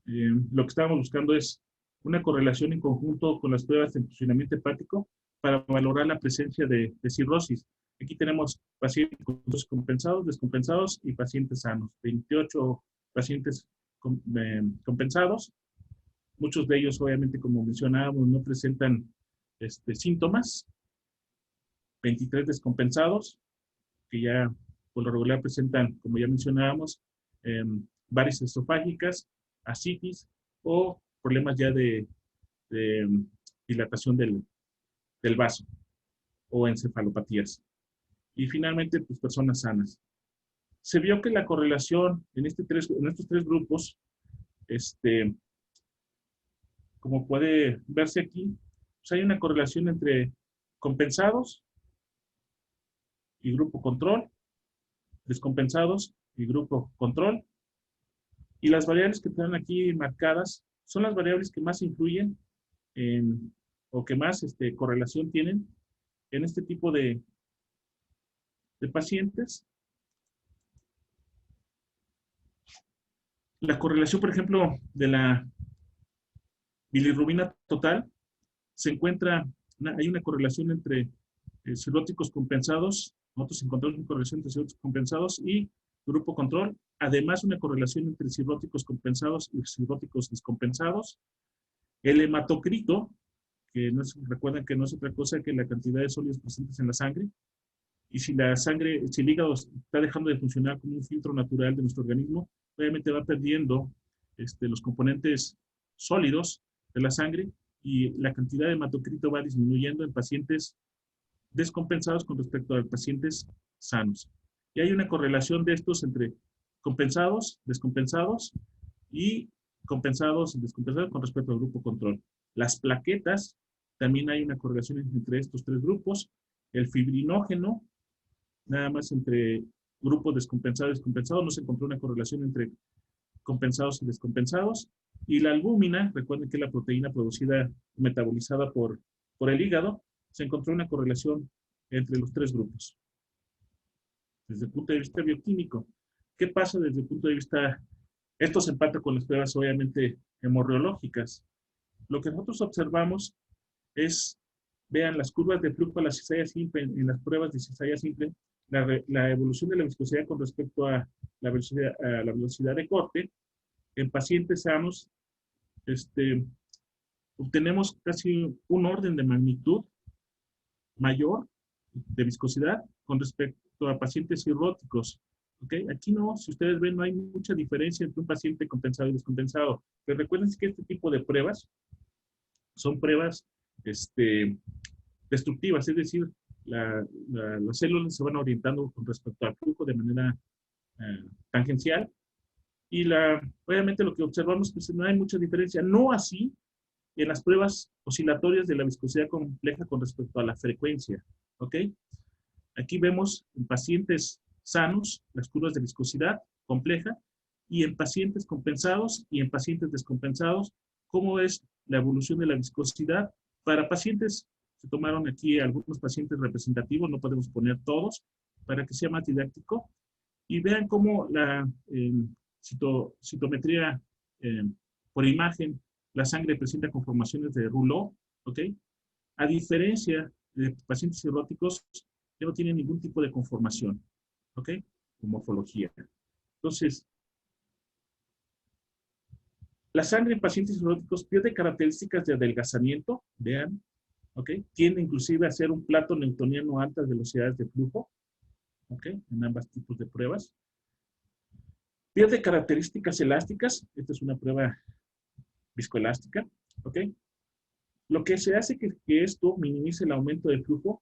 Speaker 1: Lo que estábamos buscando es una correlación en conjunto con las pruebas de funcionamiento hepático para valorar la presencia de cirrosis. Aquí tenemos pacientes compensados, descompensados y pacientes sanos. 28 pacientes compensados. Muchos de ellos, obviamente, como mencionábamos, no presentan síntomas. 23 descompensados, que ya por lo regular presentan, como ya mencionábamos, varices esofágicas, ascitis o problemas ya de dilatación del vaso o encefalopatías. Y finalmente, pues personas sanas. Se vio que la correlación en estos tres grupos, como puede verse aquí, pues hay una correlación entre compensados y grupo control, descompensados y grupo control. Y las variables que están aquí marcadas son las variables que más influyen o que más correlación tienen en este tipo de pacientes. La correlación, por ejemplo, de la bilirrubina total, hay una correlación entre cirróticos compensados, nosotros encontramos una correlación entre cirróticos compensados y grupo control. Además, una correlación entre cirróticos compensados y cirróticos descompensados. El hematocrito, que no es, recuerden que no es otra cosa que la cantidad de sólidos presentes en la sangre. Y si la sangre, si el hígado está dejando de funcionar como un filtro natural de nuestro organismo, obviamente va perdiendo los componentes sólidos de la sangre y la cantidad de hematocrito va disminuyendo en pacientes descompensados con respecto a pacientes sanos. Y hay una correlación de estos entre compensados, descompensados y compensados y descompensados con respecto al grupo control. Las plaquetas, también hay una correlación entre estos tres grupos. El fibrinógeno, nada más entre grupos descompensados y descompensados, no se encontró una correlación entre compensados y descompensados. Y la albúmina, recuerden que es la proteína producida, metabolizada por el hígado, se encontró una correlación entre los tres grupos. Desde el punto de vista bioquímico, ¿qué pasa desde el punto de vista? Esto se empata con las pruebas, obviamente, hemorreológicas. Lo que nosotros observamos es, vean, las curvas de flujo a la cizalla simple, en las pruebas de cizalla simple, la evolución de la viscosidad con respecto a la velocidad de corte. En pacientes sanos, obtenemos casi un orden de magnitud mayor de viscosidad con respecto a pacientes cirróticos. ¿Okay? Aquí no, si ustedes ven, no hay mucha diferencia entre un paciente compensado y descompensado. Pero recuerden que este tipo de pruebas son pruebas destructivas, es decir, las células se van orientando con respecto al flujo de manera tangencial y obviamente lo que observamos es que no hay mucha diferencia, no así en las pruebas oscilatorias de la viscosidad compleja con respecto a la frecuencia. ¿Ok? Aquí vemos en pacientes sanos las curvas de viscosidad compleja y en pacientes compensados y en pacientes descompensados cómo es la evolución de la viscosidad. Para pacientes, se tomaron aquí algunos pacientes representativos, no podemos poner todos, para que sea más didáctico, y vean cómo la citometría por imagen, la sangre presenta conformaciones de rouleau, ¿ok? A diferencia de pacientes cirróticos, que no tienen ningún tipo de conformación, ¿ok? Con morfología. Entonces, la sangre en pacientes cirróticos pierde características de adelgazamiento, vean, ¿ok? Tiende inclusive a ser un plato newtoniano a altas velocidades de flujo, ¿ok? En ambos tipos de pruebas. Pierde características elásticas, esta es una prueba viscoelástica, ¿ok? Lo que se hace que esto minimice el aumento de flujo,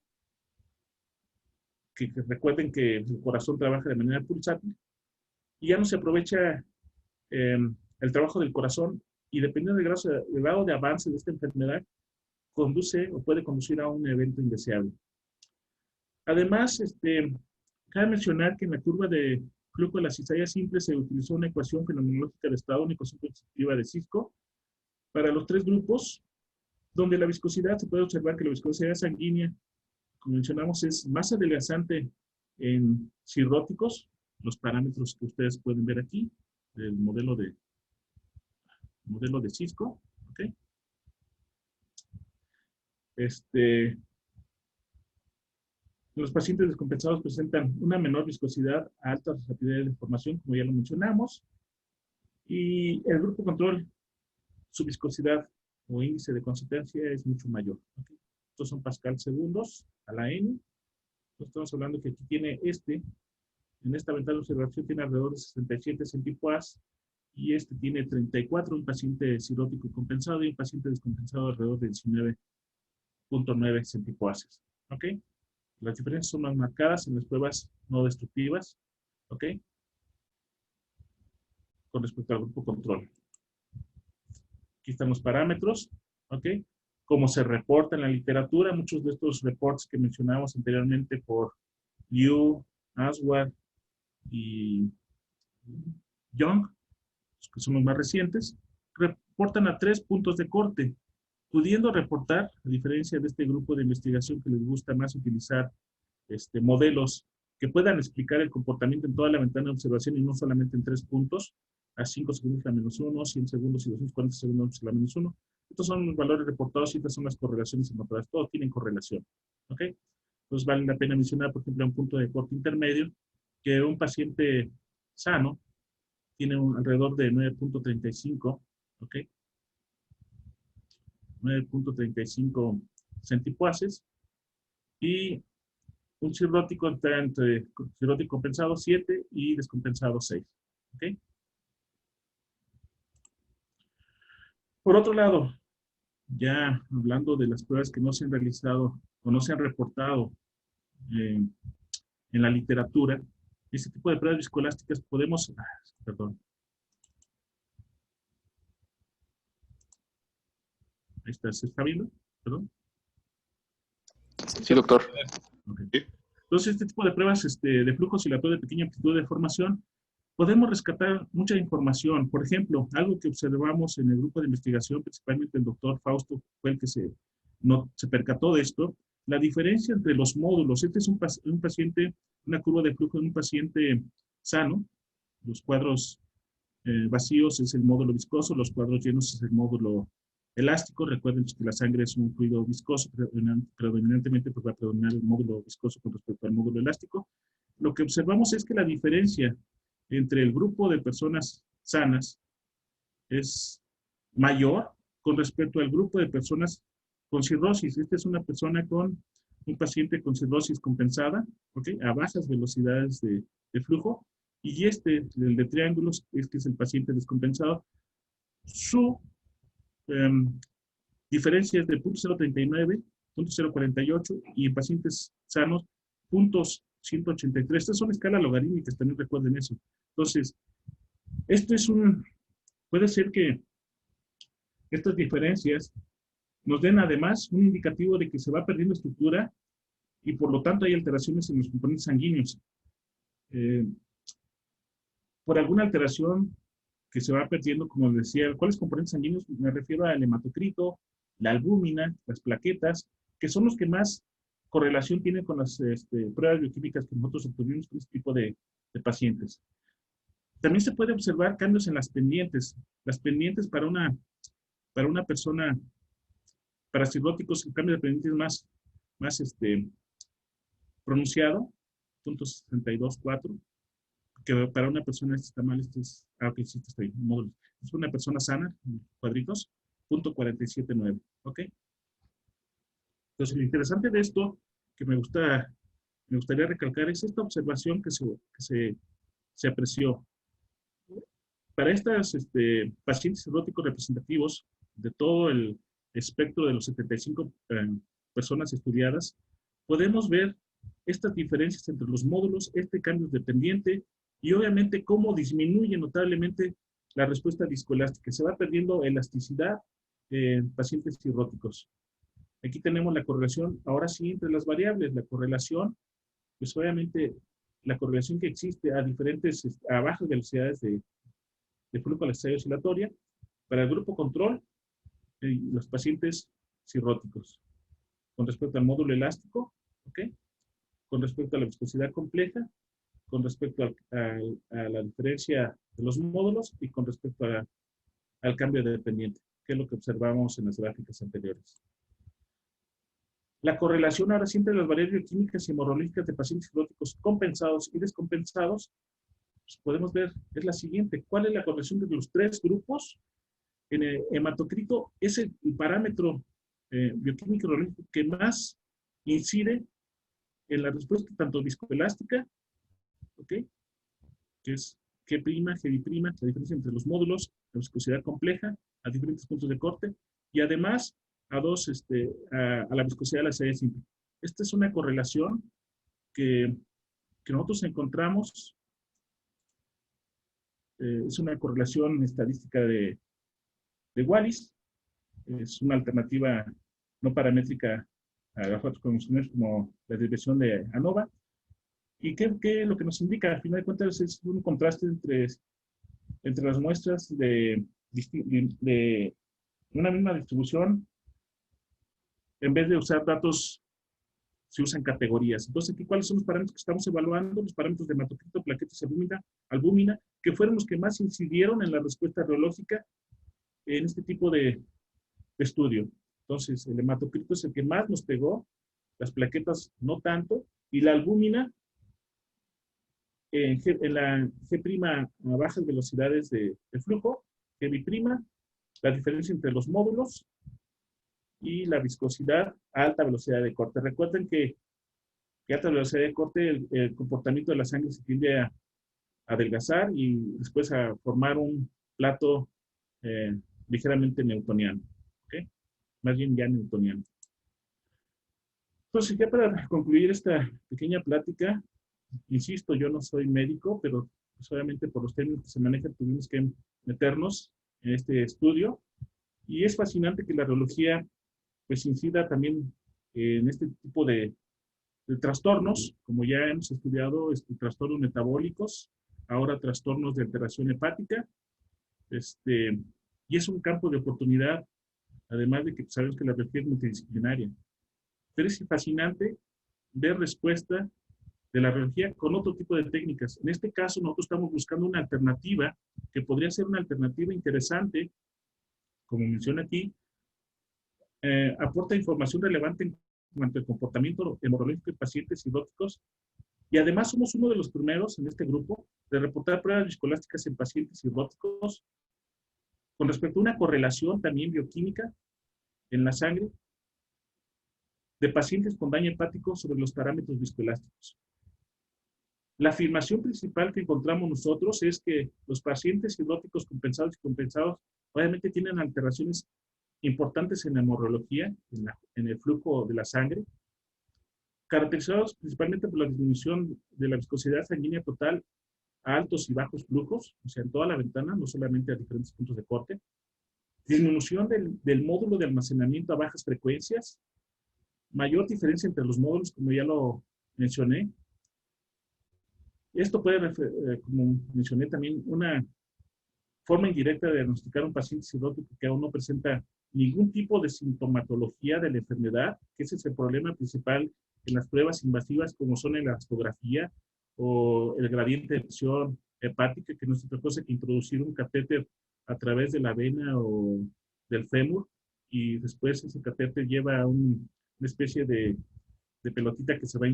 Speaker 1: que recuerden que el corazón trabaja de manera pulsátil, y ya no se aprovecha el trabajo del corazón, y dependiendo del grado de avance de esta enfermedad, conduce o puede conducir a un evento indeseable. Además, cabe mencionar que en la curva de flujo de la cizalla simple se utilizó una ecuación fenomenológica de estado, una ecuación positiva de Cisco, para los tres grupos, donde la viscosidad, se puede observar que la viscosidad sanguínea, como mencionamos, es más adelgazante en cirróticos, los parámetros que ustedes pueden ver aquí, del modelo de Cisco, ¿ok? Los pacientes descompensados presentan una menor viscosidad a altas rapidez de formación, como ya lo mencionamos, y el grupo control, su viscosidad o índice de consistencia es mucho mayor. ¿Okay? Estos son Pascal segundos a la N. Entonces estamos hablando que aquí tiene en esta ventana de observación tiene alrededor de 67 centipoas y tiene 34, un paciente cirrótico compensado y un paciente descompensado alrededor de 19.9 centipoases. ¿Ok? Las diferencias son más marcadas en las pruebas no destructivas, ¿ok? Con respecto al grupo control. Aquí están los parámetros, ¿ok? Como se reporta en la literatura, muchos de estos reports que mencionábamos anteriormente por Liu, Aswad y Young, que son los más recientes, reportan a 3 puntos de corte, pudiendo reportar, a diferencia de este grupo de investigación que les gusta más utilizar modelos que puedan explicar el comportamiento en toda la ventana de observación y no solamente en 3 puntos, a 5 segundos la menos 1, 100 segundos y 240 segundos la menos 1. Estos son los valores reportados y estas son las correlaciones encontradas. Todos tienen correlación. ¿Ok? Entonces vale la pena mencionar, por ejemplo, un punto de corte intermedio, que un paciente sano tiene alrededor de 9.35, ¿ok? 9.35 centipoases, y un cirrótico está entre cirrótico compensado 7 y descompensado 6, ¿ok? Por otro lado, ya hablando de las pruebas que no se han realizado o no se han reportado eh, en la literatura, este tipo de pruebas viscoelásticas podemos, perdón, ahí está, ¿se está viendo? Perdón.
Speaker 3: Sí, doctor.
Speaker 1: Okay. Entonces, este tipo de pruebas de flujo oscilatorio de pequeña amplitud de formación, podemos rescatar mucha información. Por ejemplo, algo que observamos en el grupo de investigación, principalmente el doctor Fausto fue el que se percató de esto, la diferencia entre los módulos. Este es un paciente, una curva de flujo de un paciente sano. Los cuadros vacíos es el módulo viscoso, los cuadros llenos es el módulo elástico. Recuerden que la sangre es un fluido viscoso, predominantemente pues va a predominar el módulo viscoso con respecto al módulo elástico. Lo que observamos es que la diferencia entre el grupo de personas sanas es mayor con respecto al grupo de personas con cirrosis. Esta es una persona un paciente con cirrosis compensada, ¿okay? A bajas velocidades de flujo, y el de triángulos, que es el paciente descompensado. Su diferencia es de 0.039, 0.048, y en pacientes sanos, 0.183. Estas son escalas logarítmicas, también recuerden eso. Entonces, esto es puede ser que estas diferencias nos den además un indicativo de que se va perdiendo estructura y por lo tanto hay alteraciones en los componentes sanguíneos. Por alguna alteración que se va perdiendo, como les decía, ¿cuáles componentes sanguíneos? Me refiero al hematocrito, la albúmina, las plaquetas, que son los que más correlación tienen con las pruebas bioquímicas que nosotros obtuvimos con este tipo de pacientes. También se puede observar cambios en las pendientes. Las pendientes para una persona, para cirróticos, el cambio de pendiente es más pronunciado, 0.624, que para una persona está mal, ok, sí, está ahí, módulo. Es una persona sana, cuadritos, 0.479, ¿ok? Entonces, lo interesante de esto, que me gustaría recalcar, es esta observación que se apreció. Para estos pacientes cirróticos representativos de todo el espectro de los 75 personas estudiadas, podemos ver estas diferencias entre los módulos, cambio dependiente, y obviamente cómo disminuye notablemente la respuesta viscoelástica. Se va perdiendo elasticidad en pacientes cirróticos. Aquí tenemos la correlación, ahora sí, entre las variables. La correlación, pues obviamente la correlación que existe a bajas velocidades de flujo a la estrella oscilatoria para el grupo control y los pacientes cirróticos. Con respecto al módulo elástico, ¿ok? Con respecto a la viscosidad compleja, con respecto a la diferencia de los módulos y con respecto al cambio de dependiente, que es lo que observamos en las gráficas anteriores. La correlación ahora sí entre las variables bioquímicas y hemorrológicas de pacientes cirróticos compensados y descompensados, pues podemos ver, es la siguiente. ¿Cuál es la correlación de los tres grupos? En el hematocrito es el parámetro bioquímico hemorrológico que más incide en la respuesta tanto viscoelástica, ¿ok? Que es G', G', la diferencia entre los módulos, la viscosidad compleja, a diferentes puntos de corte, y además a la viscosidad de la serie simple. Esta es una correlación que nosotros encontramos, es una correlación estadística de Wallis, es una alternativa no paramétrica a las otras convenciones como la desviación de ANOVA. ¿Y qué lo que nos indica? Al final de cuentas es un contraste entre las muestras de una misma distribución. En vez de usar datos, se usan categorías. Entonces, aquí, ¿cuáles son los parámetros que estamos evaluando? Los parámetros de hematocrito, plaquetas, albúmina, que fueron los que más incidieron en la respuesta reológica en este tipo de estudio. Entonces, el hematocrito es el que más nos pegó, las plaquetas no tanto, y la albúmina en la G' a bajas velocidades de flujo, G', la diferencia entre los módulos y la viscosidad a alta velocidad de corte. Recuerden que a alta velocidad de corte el comportamiento de la sangre se tiende a adelgazar y después a formar un plato ligeramente newtoniano. ¿Okay? Más bien ya newtoniano. Entonces, ya para concluir esta pequeña plática, insisto, yo no soy médico, pero pues, obviamente por los términos que se manejan tuvimos que meternos en este estudio. Y es fascinante que la radiología pues incida también en este tipo de trastornos, como ya hemos estudiado, trastornos metabólicos, ahora trastornos de alteración hepática, y es un campo de oportunidad, además de que sabemos que la radiología es multidisciplinaria. Pero es fascinante ver respuesta de la radiología con otro tipo de técnicas. En este caso, nosotros estamos buscando una alternativa que podría ser una alternativa interesante, como menciona aquí, aporta información relevante en cuanto al comportamiento hemorrológico de pacientes cirróticos y además somos uno de los primeros en este grupo de reportar pruebas viscoelásticas en pacientes cirróticos con respecto a una correlación también bioquímica en la sangre de pacientes con daño hepático sobre los parámetros viscoelásticos. La afirmación principal que encontramos nosotros es que los pacientes cirróticos compensados y compensados obviamente tienen alteraciones importantes en la hemorrología, en el flujo de la sangre, caracterizados principalmente por la disminución de la viscosidad sanguínea total a altos y bajos flujos, o sea, en toda la ventana, no solamente a diferentes puntos de corte, disminución del módulo de almacenamiento a bajas frecuencias, mayor diferencia entre los módulos, como ya lo mencioné. Esto puede, como mencioné también, una forma indirecta de diagnosticar a un paciente cirrótico que aún no presenta ningún tipo de sintomatología de la enfermedad, que ese es el problema principal en las pruebas invasivas como son la elastografía o el gradiente de presión hepática, que no es otra cosa que introducir un catéter a través de la vena o del fémur y después ese catéter lleva una especie de pelotita que se va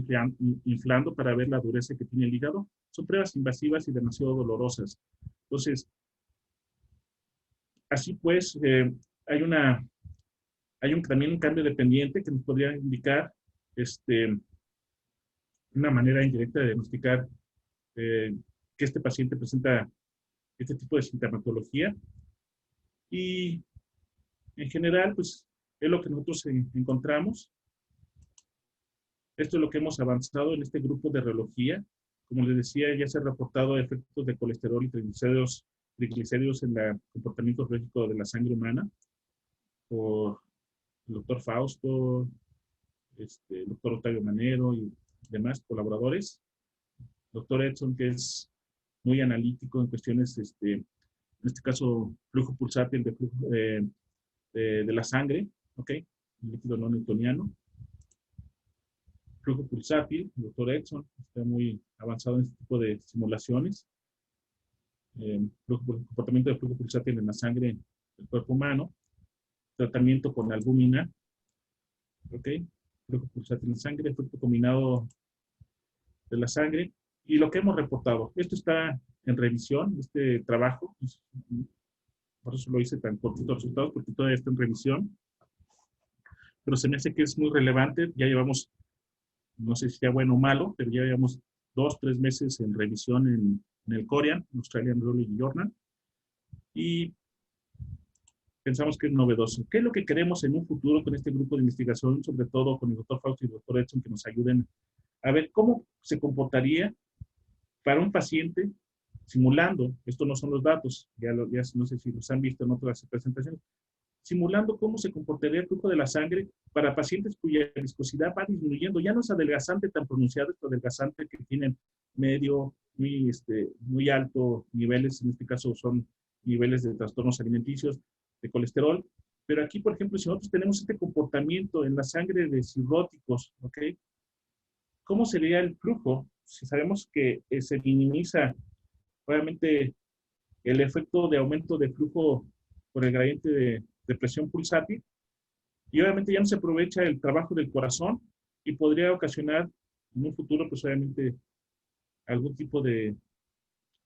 Speaker 1: inflando para ver la dureza que tiene el hígado. Son pruebas invasivas y demasiado dolorosas. Entonces, así pues, hay también un cambio dependiente que nos podría indicar una manera indirecta de diagnosticar que este paciente presenta este tipo de sintomatología. Y en general, pues, es lo que nosotros encontramos. Esto es lo que hemos avanzado en este grupo de radiología. Como les decía, ya se han reportado efectos de colesterol y triglicéridos en el comportamiento biológico de la sangre humana por el doctor Fausto, el doctor Octavio Manero y demás colaboradores. Doctor Edson, que es muy analítico en cuestiones, en este caso, flujo pulsátil de la sangre, ¿ok? El líquido no newtoniano. Flujo pulsátil, el doctor Edson, está muy avanzado en este tipo de simulaciones. Comportamiento de flujo pulsátil en la sangre del cuerpo humano. Tratamiento con albúmina, ¿ok? Flujo pulsátil en la sangre, efecto combinado de la sangre. Y lo que hemos reportado, esto está en revisión, este trabajo, por eso lo hice tan cortito los resultados, porque todavía está en revisión. Pero se me hace que es muy relevante, ya llevamos, no sé si sea bueno o malo, pero ya llevamos 2-3 meses en revisión en el Korean, Australian Radiology Journal, y pensamos que es novedoso. ¿Qué es lo que queremos en un futuro con este grupo de investigación, sobre todo con el doctor Fausto y el doctor Edson, que nos ayuden a ver cómo se comportaría para un paciente simulando, esto no son los datos, ya no sé si los han visto en otras presentaciones, simulando cómo se comportaría el flujo de la sangre para pacientes cuya viscosidad va disminuyendo. Ya no es adelgazante tan pronunciado, es adelgazante que tienen medio, muy alto niveles, en este caso son niveles de trastornos alimenticios, de colesterol. Pero aquí, por ejemplo, si nosotros tenemos este comportamiento en la sangre de cirróticos, ¿ok? ¿Cómo sería el flujo? Si sabemos que se minimiza, obviamente, el efecto de aumento de flujo por el gradiente de presión pulsátil, y obviamente ya no se aprovecha el trabajo del corazón y podría ocasionar en un futuro, pues obviamente, algún tipo de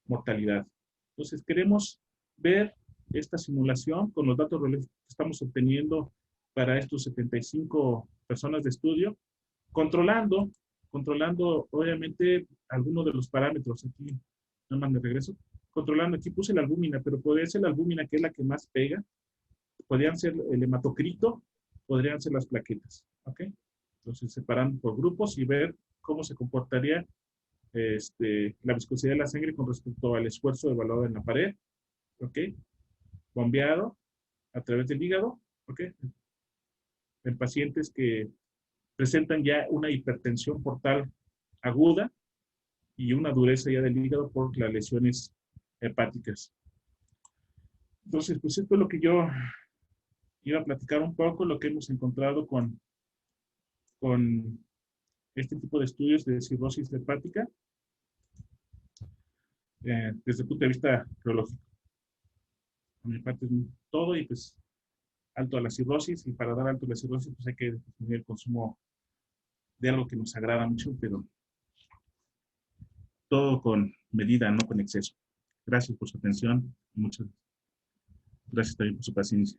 Speaker 1: mortalidad. Entonces, queremos ver esta simulación con los datos que estamos obteniendo para estos 75 personas de estudio, controlando obviamente algunos de los parámetros. Aquí, nada más me regreso. Controlando, aquí puse la albúmina, pero podría ser la albúmina que es la que más pega. Podrían ser el hematocrito, podrían ser las plaquetas. ¿Ok? Entonces, separando por grupos y ver cómo se comportaría la viscosidad de la sangre con respecto al esfuerzo evaluado en la pared. ¿Ok? Bombeado a través del hígado. ¿Ok? En pacientes que presentan ya una hipertensión portal aguda y una dureza ya del hígado por las lesiones hepáticas. Entonces, pues esto es lo que yo iba a platicar un poco, lo que hemos encontrado con este tipo de estudios de cirrosis hepática desde el punto de vista biológico. Por mi parte es todo y pues alto a la cirrosis, y para dar alto a la cirrosis pues hay que disminuir el consumo de algo que nos agrada mucho, pero todo con medida, no con exceso. Gracias por su atención. Muchas gracias también por su paciencia.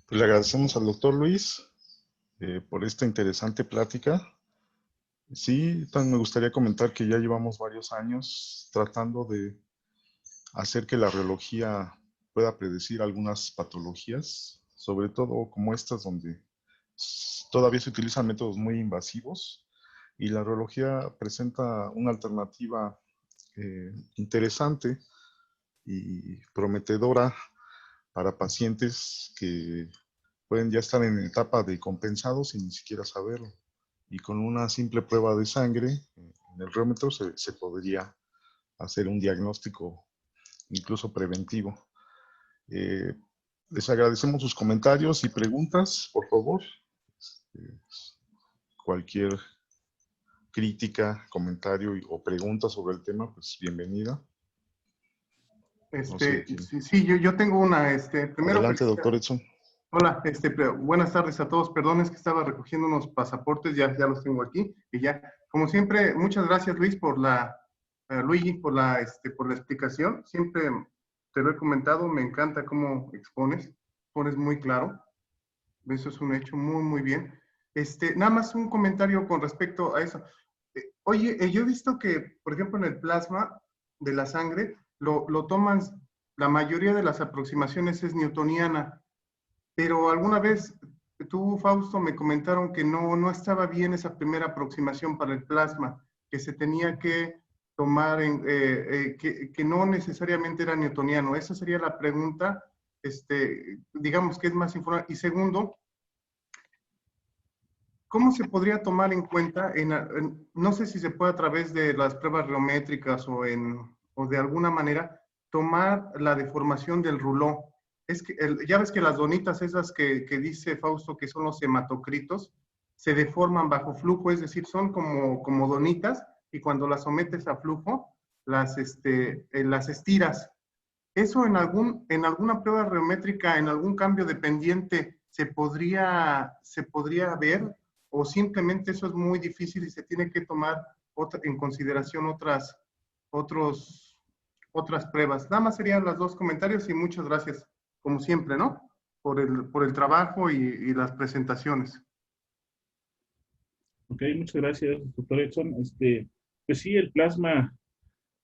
Speaker 2: Pues le agradecemos al doctor Luis por esta interesante plática. Sí, también me gustaría comentar que ya llevamos varios años tratando de hacer que la radiología pueda predecir algunas patologías, sobre todo como estas donde todavía se utilizan métodos muy invasivos, y la radiología presenta una alternativa interesante y prometedora para pacientes que pueden ya estar en etapa de compensados sin ni siquiera saberlo. Y con una simple prueba de sangre en el reómetro se podría hacer un diagnóstico incluso preventivo. Les agradecemos sus comentarios y preguntas, por favor. Cualquier crítica, comentario o pregunta sobre el tema, pues bienvenida. No sé
Speaker 4: Sí, yo tengo una, primero.
Speaker 2: Adelante, doctor Edson.
Speaker 4: Hola, buenas tardes a todos. Perdón, es que estaba recogiendo unos pasaportes, ya los tengo aquí. Y ya, como siempre, muchas gracias, Luis, Luigi, por la explicación. Siempre te lo he comentado, me encanta cómo expones muy claro. Eso es un hecho muy bien. Nada más un comentario con respecto a eso. Oye, yo he visto que, por ejemplo, en el plasma de la sangre, lo toman, la mayoría de las aproximaciones es newtoniana, pero alguna vez tú, Fausto, me comentaron que no estaba bien esa primera aproximación para el plasma, que se tenía que tomar, que no necesariamente era newtoniano. Esa sería la pregunta, digamos que es más informada. Y segundo, ¿cómo se podría tomar en cuenta, no sé si se puede a través de las pruebas reométricas o de alguna manera, tomar la deformación del ruló? Es que ya ves que las donitas esas que dice Fausto que son los hematocritos, se deforman bajo flujo, es decir, son como donitas, y cuando las sometes a flujo, las estiras. ¿Eso en alguna prueba reométrica, en algún cambio de pendiente, se podría ver? ¿O simplemente eso es muy difícil y se tiene que tomar en consideración otras pruebas? Nada más serían los dos comentarios y muchas gracias, como siempre, ¿no? Por el trabajo y las presentaciones.
Speaker 1: Ok, muchas gracias, doctor Edson. Pues sí, el plasma,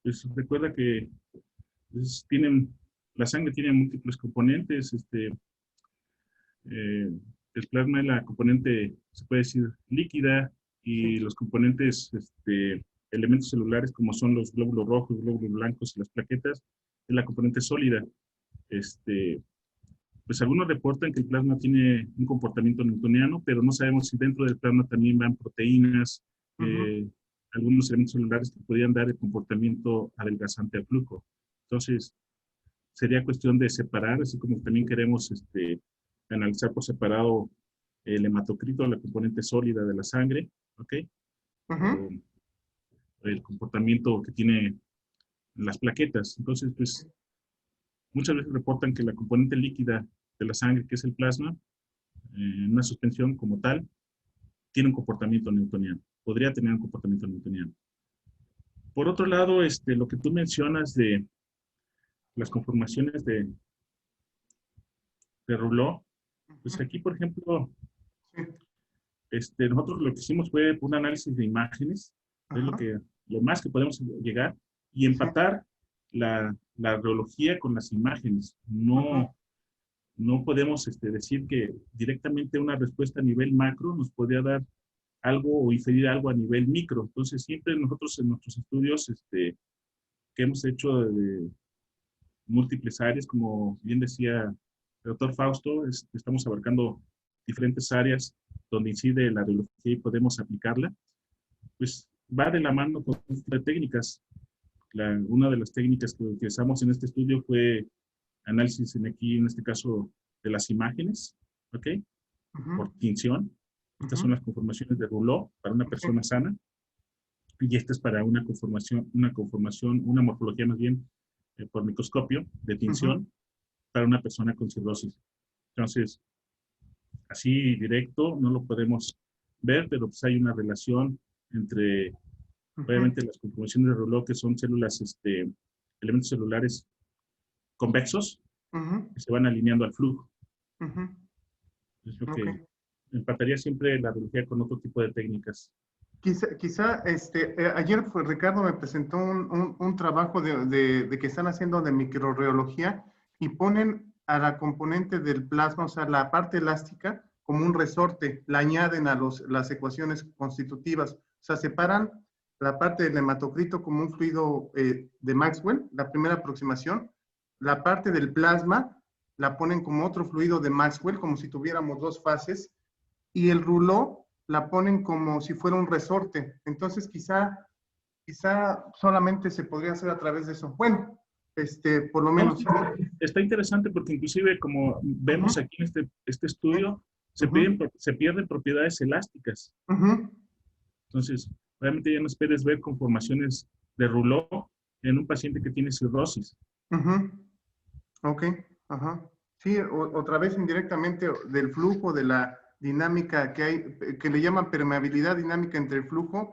Speaker 1: pues recuerda que pues, la sangre tiene múltiples componentes. El plasma es la componente, se puede decir, líquida, y los componentes, elementos celulares como son los glóbulos rojos, glóbulos blancos y las plaquetas, es la componente sólida. Pues algunos reportan que el plasma tiene un comportamiento newtoniano, pero no sabemos si dentro del plasma también van proteínas, algunos elementos celulares que podrían dar el comportamiento adelgazante al flujo. Entonces, sería cuestión de separar, así como también queremos analizar por separado el hematocrito, la componente sólida de la sangre, ¿ok? O el comportamiento que tiene las plaquetas. Entonces, pues, muchas veces reportan que la componente líquida de la sangre, que es el plasma, en una suspensión como tal, tiene un comportamiento newtoniano. Podría tener un comportamiento newtoniano. Por otro lado, lo que tú mencionas de las conformaciones de Rouleau, pues aquí, por ejemplo, nosotros lo que hicimos fue un análisis de imágenes, es
Speaker 4: Ajá.
Speaker 1: lo más que podemos llegar, y empatar la reología con las imágenes.
Speaker 4: Ajá.
Speaker 1: No podemos decir que directamente una respuesta a nivel macro nos podría dar algo o inferir algo a nivel micro. Entonces, siempre nosotros en nuestros estudios que hemos hecho de múltiples áreas, como bien decía el doctor Fausto, estamos abarcando diferentes áreas donde incide la radiología y podemos aplicarla, pues va de la mano con las técnicas. Una de las técnicas que utilizamos en este estudio fue análisis en este caso, de las imágenes, ¿ok?
Speaker 4: Ajá.
Speaker 1: Por tinción. Estas son las conformaciones de Rouleau para una persona sana. Y esta es para una morfología más bien por microscopio de tinción para una persona con cirrosis. Entonces, así directo no lo podemos ver, pero pues hay una relación entre, obviamente, las conformaciones de Rouleau, que son células, elementos celulares convexos, que se van alineando al flujo. Es lo que empataría siempre la radiología con otro tipo de técnicas.
Speaker 4: Quizá ayer Ricardo me presentó un trabajo de que están haciendo de microreología y ponen a la componente del plasma, o sea, la parte elástica, como un resorte, la añaden a las ecuaciones constitutivas, o sea, separan la parte del hematocrito como un fluido de Maxwell, la primera aproximación, la parte del plasma la ponen como otro fluido de Maxwell, como si tuviéramos dos fases, y el Rouleau la ponen como si fuera un resorte. Entonces, quizá solamente se podría hacer a través de eso. Bueno, por lo menos.
Speaker 1: No, está interesante porque inclusive, como vemos aquí en este estudio, se pierden propiedades elásticas. Entonces, realmente ya no esperes ver conformaciones de Rouleau en un paciente que tiene cirrosis.
Speaker 4: Ok, ajá. Sí, otra vez indirectamente del flujo, de la dinámica que hay, que le llaman permeabilidad dinámica entre el flujo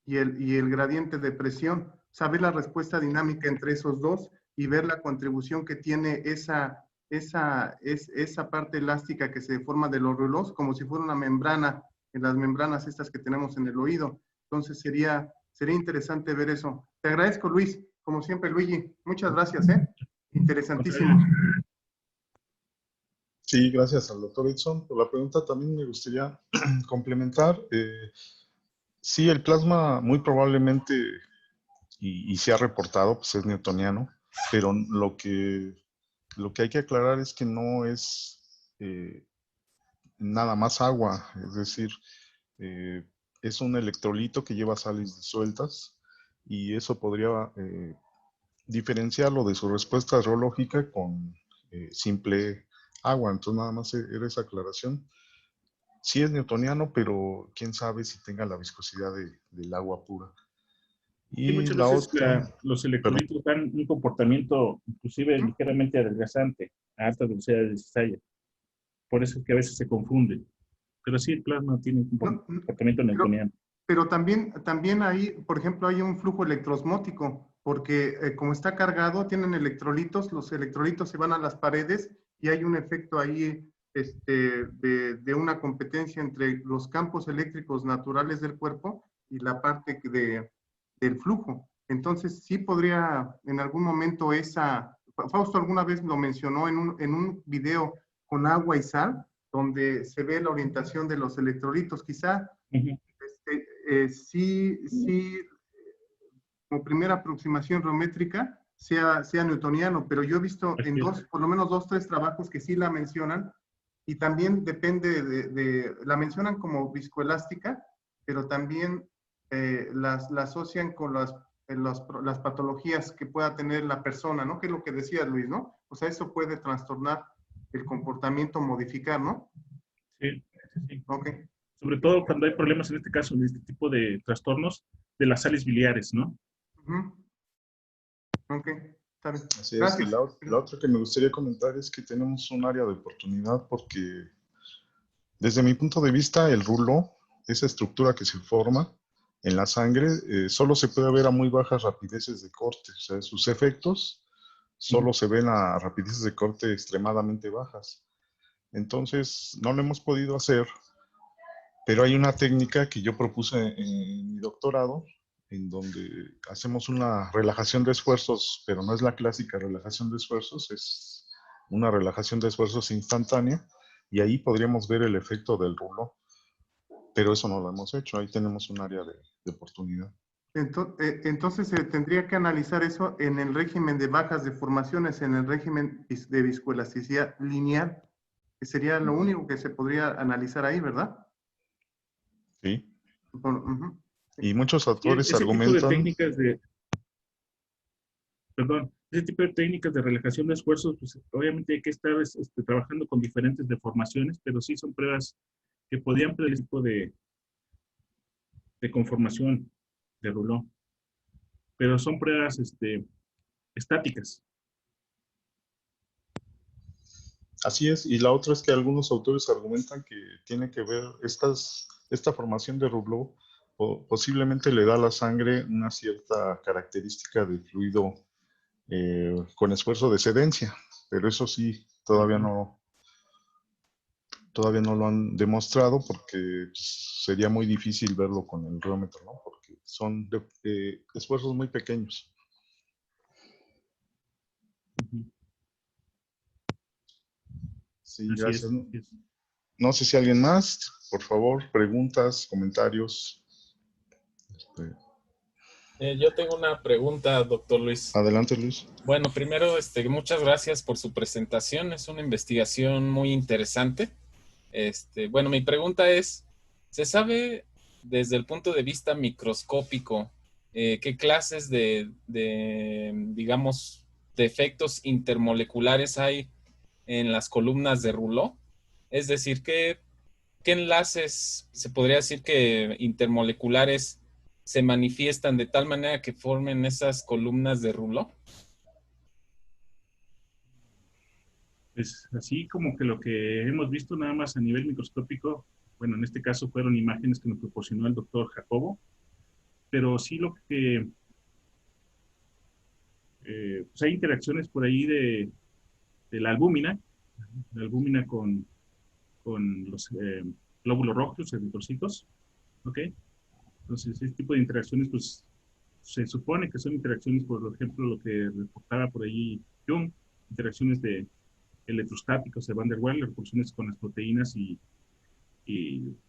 Speaker 4: y el gradiente de presión. Saber la respuesta dinámica entre esos dos y ver la contribución que tiene esa parte elástica que se forma de los Rouleaux, como si fuera una membrana, en las membranas estas que tenemos en el oído. Entonces sería interesante ver eso. Te agradezco, Luis. Como siempre, Luigi. Muchas gracias, ¿eh? Interesantísimo.
Speaker 2: Sí, gracias al doctor Edson por la pregunta. También me gustaría complementar. Sí, el plasma muy probablemente, y se ha reportado, pues es newtoniano, pero lo que hay que aclarar es que no es nada más agua, es decir, es un electrolito que lleva sales disueltas y eso podría diferenciarlo de su respuesta reológica con simple agua. Entonces nada más era esa aclaración. Sí es newtoniano, pero quién sabe si tenga la viscosidad del agua pura.
Speaker 1: Y
Speaker 2: Y
Speaker 1: muchas
Speaker 2: la
Speaker 1: veces
Speaker 2: otra,
Speaker 1: los electrolitos dan un comportamiento inclusive ligeramente adelgazante a altas velocidades de cizalla. Por eso es que a veces se confunde. Pero sí, el plasma tiene un comportamiento newtoniano.
Speaker 4: Pero también ahí, por ejemplo, hay un flujo electrosmótico, porque como está cargado, tienen electrolitos, los electrolitos se van a las paredes y hay un efecto ahí de una competencia entre los campos eléctricos naturales del cuerpo y la parte del flujo. Entonces, sí podría en algún momento Fausto alguna vez lo mencionó en un video con agua y sal, donde se ve la orientación de los electrolitos. Quizá sí, como primera aproximación geométrica sea newtoniano, pero yo he visto en por lo menos 2, 3 trabajos que sí la mencionan, y también depende la mencionan como viscoelástica, pero también la asocian con las patologías que pueda tener la persona, ¿no? Que es lo que decía Luis, ¿no? O sea, eso puede trastornar el comportamiento, modificar, ¿no?
Speaker 1: Sí, sí.
Speaker 4: Ok.
Speaker 1: Sobre todo cuando hay problemas, en este caso, en este tipo de trastornos de las sales biliares, ¿no?
Speaker 4: Ok, está bien.
Speaker 2: Así es.
Speaker 4: Gracias.
Speaker 2: Y la otra que me gustaría comentar es que tenemos un área de oportunidad porque desde mi punto de vista el Rouleau, esa estructura que se forma, en la sangre, solo se puede ver a muy bajas rapideces de corte. O sea, sus efectos solo se ven a rapideces de corte extremadamente bajas. Entonces, no lo hemos podido hacer, pero hay una técnica que yo propuse en mi doctorado, en donde hacemos una relajación de esfuerzos, pero no es la clásica relajación de esfuerzos, es una relajación de esfuerzos instantánea, y ahí podríamos ver el efecto del ruló. Pero eso no lo hemos hecho, ahí tenemos un área de oportunidad.
Speaker 4: Entonces, se tendría que analizar eso en el régimen de bajas deformaciones, en el régimen de viscoelasticidad lineal, que sería lo único que se podría analizar ahí, ¿verdad?
Speaker 2: Sí.
Speaker 4: Ujú.
Speaker 2: Y muchos
Speaker 1: Sí,
Speaker 2: autores
Speaker 1: ese tipo de
Speaker 2: argumentan...
Speaker 1: técnicas ese tipo de técnicas de relajación de esfuerzos, pues obviamente hay que estar trabajando con diferentes deformaciones, pero sí son pruebas que podían predecir el tipo de conformación de rulón, pero son pruebas estáticas.
Speaker 2: Así es, y la otra es que algunos autores argumentan que tiene que ver esta formación de Rublev posiblemente le da a la sangre una cierta característica de fluido con esfuerzo de sedencia, pero eso sí, todavía no lo han demostrado porque pues, sería muy difícil verlo con el reómetro, ¿no? Porque son esfuerzos muy pequeños. Sí,
Speaker 1: Así
Speaker 2: gracias.
Speaker 1: es, así es.
Speaker 2: No sé si alguien más, por favor, preguntas, comentarios.
Speaker 5: Yo tengo una pregunta, doctor Luis.
Speaker 2: Adelante, Luis.
Speaker 5: Bueno, primero, muchas gracias por su presentación. Es una investigación muy interesante. Bueno, mi pregunta es, ¿se sabe desde el punto de vista microscópico qué clases digamos, de efectos intermoleculares hay en las columnas de Rouleau? Es decir, ¿qué enlaces se podría decir que intermoleculares se manifiestan de tal manera que formen esas columnas de Rouleau?
Speaker 1: Pues así como que lo que hemos visto nada más a nivel microscópico, bueno, en este caso fueron imágenes que nos proporcionó el doctor Jacobo, pero sí lo que, pues hay interacciones por ahí de la albúmina con los glóbulos rojos, eritrocitos, ¿ok? Entonces, ese tipo de interacciones, pues, se supone que son interacciones, por ejemplo, lo que reportaba por ahí Jung, interacciones de electrostáticos de Van der Waals, repulsiones con las proteínas y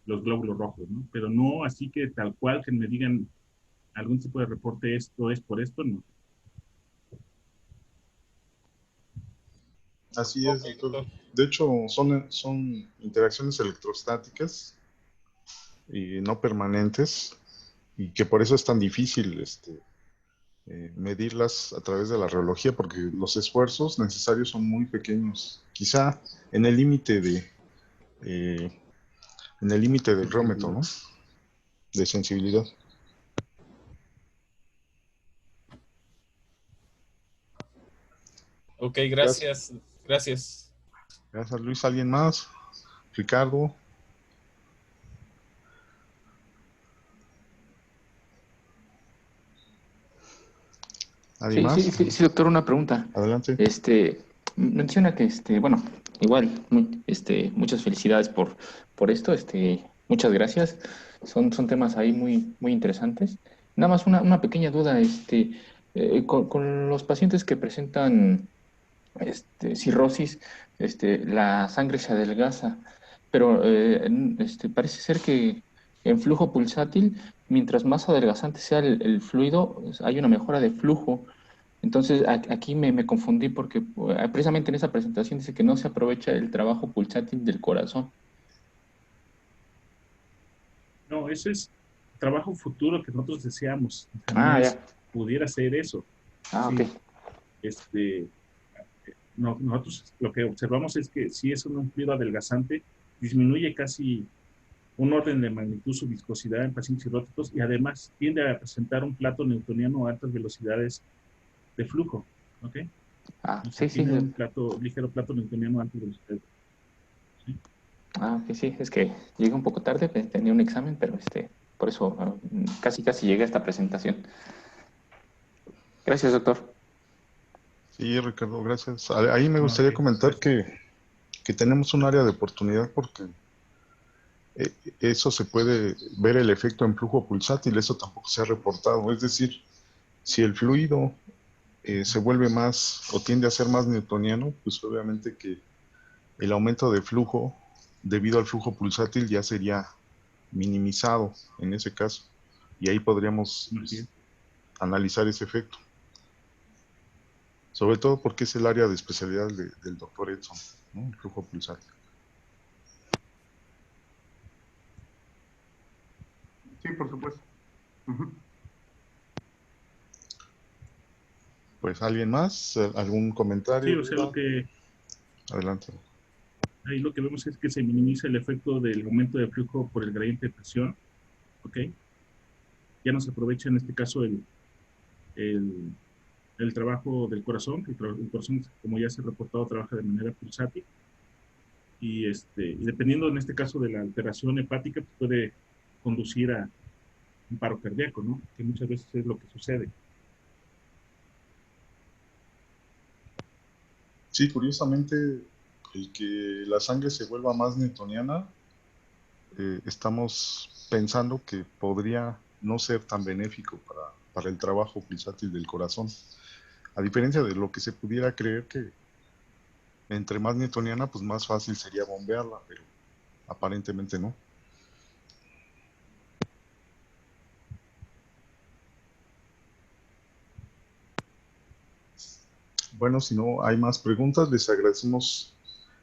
Speaker 1: los glóbulos rojos, ¿no? Pero no así que tal cual que me digan algún tipo de reporte, esto es por esto, no.
Speaker 2: Así es,
Speaker 5: Ok,
Speaker 2: doctor.
Speaker 5: doctor.
Speaker 2: De hecho, son interacciones electrostáticas y no permanentes, y que por eso es tan difícil medirlas a través de la rheología, porque los esfuerzos necesarios son muy pequeños. Quizá en el límite del reómetro, ¿no? De sensibilidad.
Speaker 5: Ok,
Speaker 2: Gracias.
Speaker 5: gracias.
Speaker 2: Gracias, Luis. ¿Alguien más? Ricardo. ¿Alguien más?
Speaker 3: Sí, doctor, una pregunta.
Speaker 2: Adelante.
Speaker 3: Menciona que, bueno, igual, muchas felicidades por esto, muchas gracias. Son temas ahí muy interesantes. Nada más una pequeña duda, con los pacientes que presentan, cirrosis, la sangre se adelgaza, pero parece ser que en flujo pulsátil, mientras más adelgazante sea el fluido, hay una mejora de flujo. Entonces, aquí me confundí porque precisamente en esa presentación dice que no se aprovecha el trabajo pulsátil del corazón.
Speaker 1: No, ese es trabajo futuro que nosotros deseamos. O sea, no
Speaker 3: Ah,
Speaker 1: es,
Speaker 3: ya.
Speaker 1: pudiera ser eso.
Speaker 3: Ah, ok.
Speaker 1: Sí, este, no, nosotros lo que observamos es que si es un fluido adelgazante, disminuye casi un orden de magnitud su viscosidad en pacientes cirróticos y además tiende a presentar un plato newtoniano a altas velocidades de flujo. ¿Ok?
Speaker 3: Ah,
Speaker 1: O sea,
Speaker 3: sí, sí.
Speaker 1: tiene un ligero plato newtoniano a altas velocidades. ¿Sí?
Speaker 3: Ah, ok, sí. Es que llegué un poco tarde, tenía un examen, pero Por eso casi llegué a esta presentación. Gracias, doctor.
Speaker 2: Sí, Ricardo, gracias. Ahí me gustaría comentar que tenemos un área de oportunidad porque eso se puede ver el efecto en flujo pulsátil, eso tampoco se ha reportado. Es decir, si el fluido se vuelve más o tiende a ser más newtoniano, pues obviamente que el aumento de flujo debido al flujo pulsátil ya sería minimizado en ese caso. Y ahí podríamos analizar ese efecto. Sobre todo porque es el área de especialidad del doctor Edson, ¿no? El flujo pulsátil.
Speaker 4: Sí, por supuesto.
Speaker 2: Pues, ¿alguien más? ¿Algún comentario?
Speaker 1: Sí, o sea,
Speaker 2: Adelante.
Speaker 1: ahí lo que vemos es que se minimiza el efecto del aumento de flujo por el gradiente de presión, ¿ok? Ya no se aprovecha en este caso el trabajo del corazón, que el corazón, como ya se ha reportado, trabaja de manera pulsátil, y dependiendo en este caso de la alteración hepática, pues puede conducir a un paro cardíaco, ¿no? Que muchas veces es lo que sucede.
Speaker 2: Sí, curiosamente, el que la sangre se vuelva más newtoniana, estamos pensando que podría no ser tan benéfico para el trabajo pulsátil del corazón. A diferencia de lo que se pudiera creer que entre más newtoniana, pues más fácil sería bombearla, pero aparentemente no. Bueno, si no hay más preguntas, les agradecemos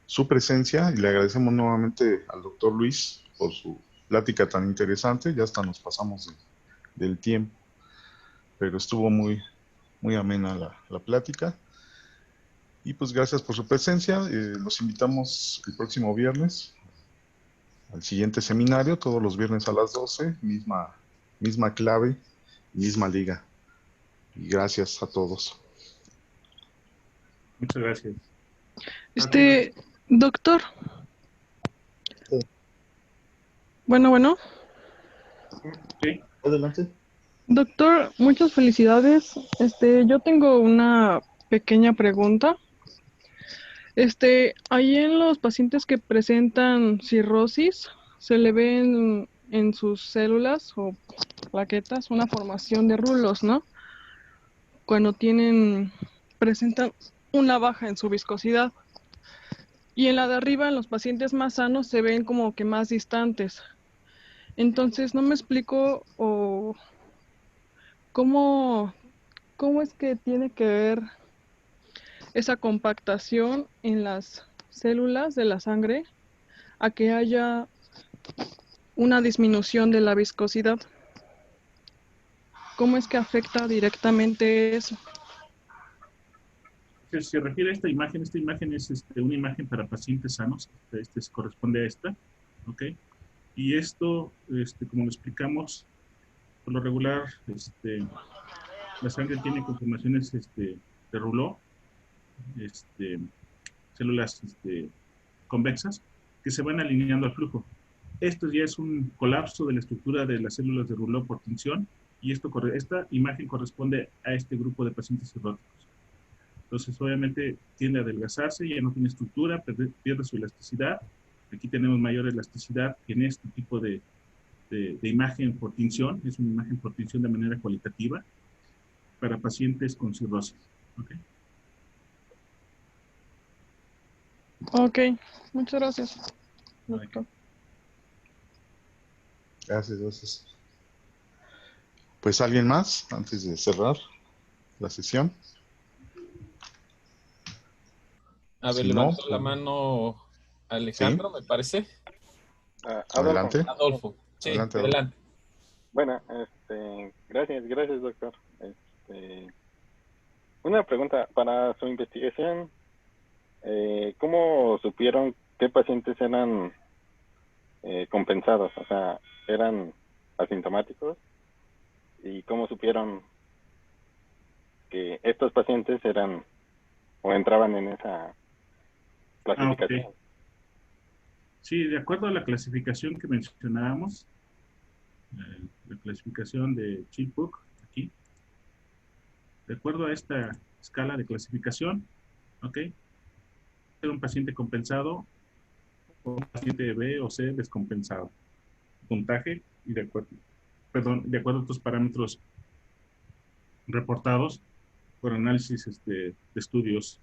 Speaker 2: su presencia y le agradecemos nuevamente al doctor Luis por su plática tan interesante. Ya hasta nos pasamos del tiempo, pero estuvo muy amena la plática. Y pues gracias por su presencia. Los invitamos el próximo viernes al siguiente seminario, todos los viernes a las 12, misma clave, misma liga. Y gracias a todos.
Speaker 1: Muchas gracias.
Speaker 6: Doctor.
Speaker 2: Sí.
Speaker 6: Bueno.
Speaker 1: Sí.
Speaker 2: Adelante.
Speaker 6: Doctor, muchas felicidades. Yo tengo una pequeña pregunta. Ahí en los pacientes que presentan cirrosis, se le ven en sus células o plaquetas una formación de rulos, ¿no? Cuando presentan una baja en su viscosidad. Y en la de arriba, en los pacientes más sanos, se ven como que más distantes. Entonces, no me explico cómo es que tiene que ver esa compactación en las células de la sangre a que haya una disminución de la viscosidad. ¿Cómo es que afecta directamente eso?
Speaker 1: Se refiere a esta imagen es una imagen para pacientes sanos, se corresponde a esta, ¿ok? Y esto, como lo explicamos, por lo regular, la sangre tiene conformaciones de rouleau, células convexas, que se van alineando al flujo. Esto ya es un colapso de la estructura de las células de rouleau por tensión, y esta imagen corresponde a este grupo de pacientes cirróticos. Entonces, obviamente, tiende a adelgazarse, ya no tiene estructura, pierde su elasticidad. Aquí tenemos mayor elasticidad que en este tipo de imagen por tinción. Es una imagen por tinción de manera cualitativa para pacientes con cirrosis.
Speaker 6: Ok, muchas gracias.
Speaker 2: Gracias. Pues, ¿alguien más antes de cerrar la sesión?
Speaker 5: A ver, levantó la mano Alejandro, ¿sí? Me parece.
Speaker 2: Adelante.
Speaker 5: Adolfo. Sí, adelante.
Speaker 7: Bueno, gracias, doctor. Una pregunta, para su investigación, ¿cómo supieron qué pacientes eran compensados? O sea, ¿eran asintomáticos? ¿Y cómo supieron que estos pacientes eran o entraban en esa clasificación?
Speaker 1: Okay. Sí, de acuerdo a la clasificación que mencionábamos, clasificación de Chilcock, aquí. De acuerdo a esta escala de clasificación, ¿ok? Ser un paciente compensado o un paciente B o C descompensado. Puntaje y de acuerdo a estos parámetros reportados por análisis de estudios,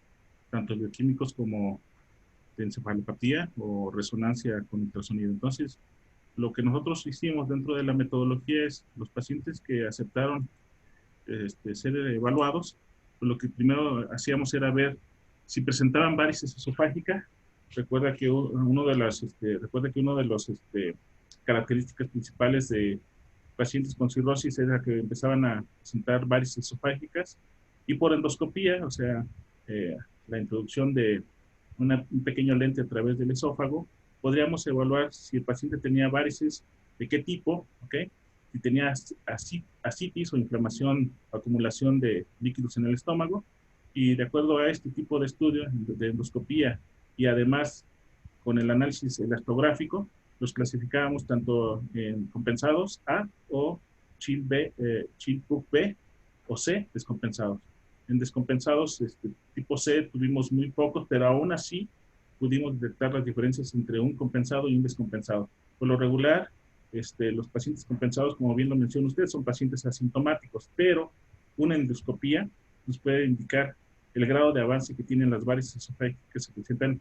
Speaker 1: tanto bioquímicos como de encefalopatía o resonancia con ultrasonido. Entonces, lo que nosotros hicimos dentro de la metodología es los pacientes que aceptaron ser evaluados, pues lo que primero hacíamos era ver si presentaban varices esofágicas. Recuerda que uno de las características principales de pacientes con cirrosis era que empezaban a presentar varices esofágicas, y por endoscopía, o sea, la introducción de un pequeño lente a través del esófago, podríamos evaluar si el paciente tenía varices, de qué tipo, ¿ok? Si tenía ascitis o inflamación o acumulación de líquidos en el estómago, y de acuerdo a este tipo de estudio de endoscopía y además con el análisis elastográfico, los clasificábamos tanto en compensados A o Chilcock B o C descompensados. En descompensados tipo C tuvimos muy pocos, pero aún así pudimos detectar las diferencias entre un compensado y un descompensado. Por lo regular, los pacientes compensados, como bien lo menciona usted, son pacientes asintomáticos, pero una endoscopía nos puede indicar el grado de avance que tienen las varices esofágicas que se presentan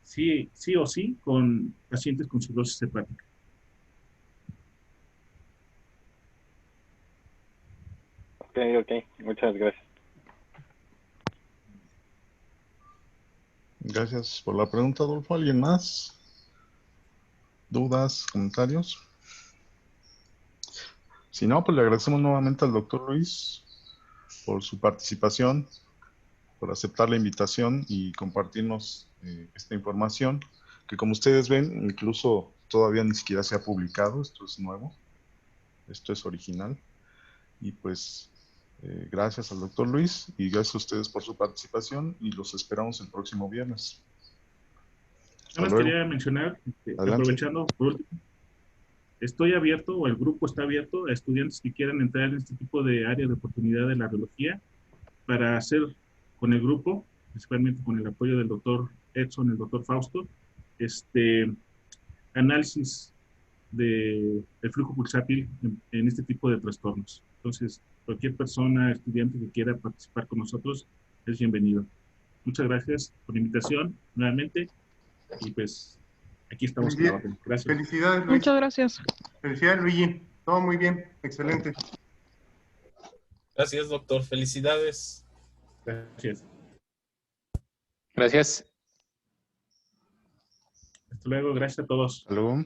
Speaker 1: sí o sí con pacientes con cirrosis hepática.
Speaker 7: Ok, muchas gracias.
Speaker 2: Gracias por la pregunta, Adolfo. ¿Alguien más? ¿Dudas, comentarios? Si no, pues le agradecemos nuevamente al doctor Luis por su participación, por aceptar la invitación y compartirnos esta información, que como ustedes ven, incluso todavía ni siquiera se ha publicado. Esto es nuevo, esto es original. Y pues gracias al doctor Luis y gracias a ustedes por su participación, y los esperamos el próximo viernes.
Speaker 1: Nada más quería mencionar, aprovechando por último, estoy abierto, o el grupo está abierto, a estudiantes que quieran entrar en este tipo de área de oportunidad de la radiología, para hacer con el grupo, principalmente con el apoyo del doctor Edson, el doctor Fausto, análisis del flujo pulsátil en este tipo de trastornos. Entonces, cualquier persona, estudiante que quiera participar con nosotros, es bienvenido. Muchas gracias por la invitación nuevamente, y pues aquí estamos a la orden. Gracias.
Speaker 4: Felicidades, Luis.
Speaker 6: Muchas gracias.
Speaker 4: Felicidades, Luigi. Todo muy bien. Excelente.
Speaker 5: Gracias, doctor. Felicidades.
Speaker 1: Gracias.
Speaker 3: Gracias.
Speaker 1: Hasta luego. Gracias a todos.
Speaker 2: Hasta luego.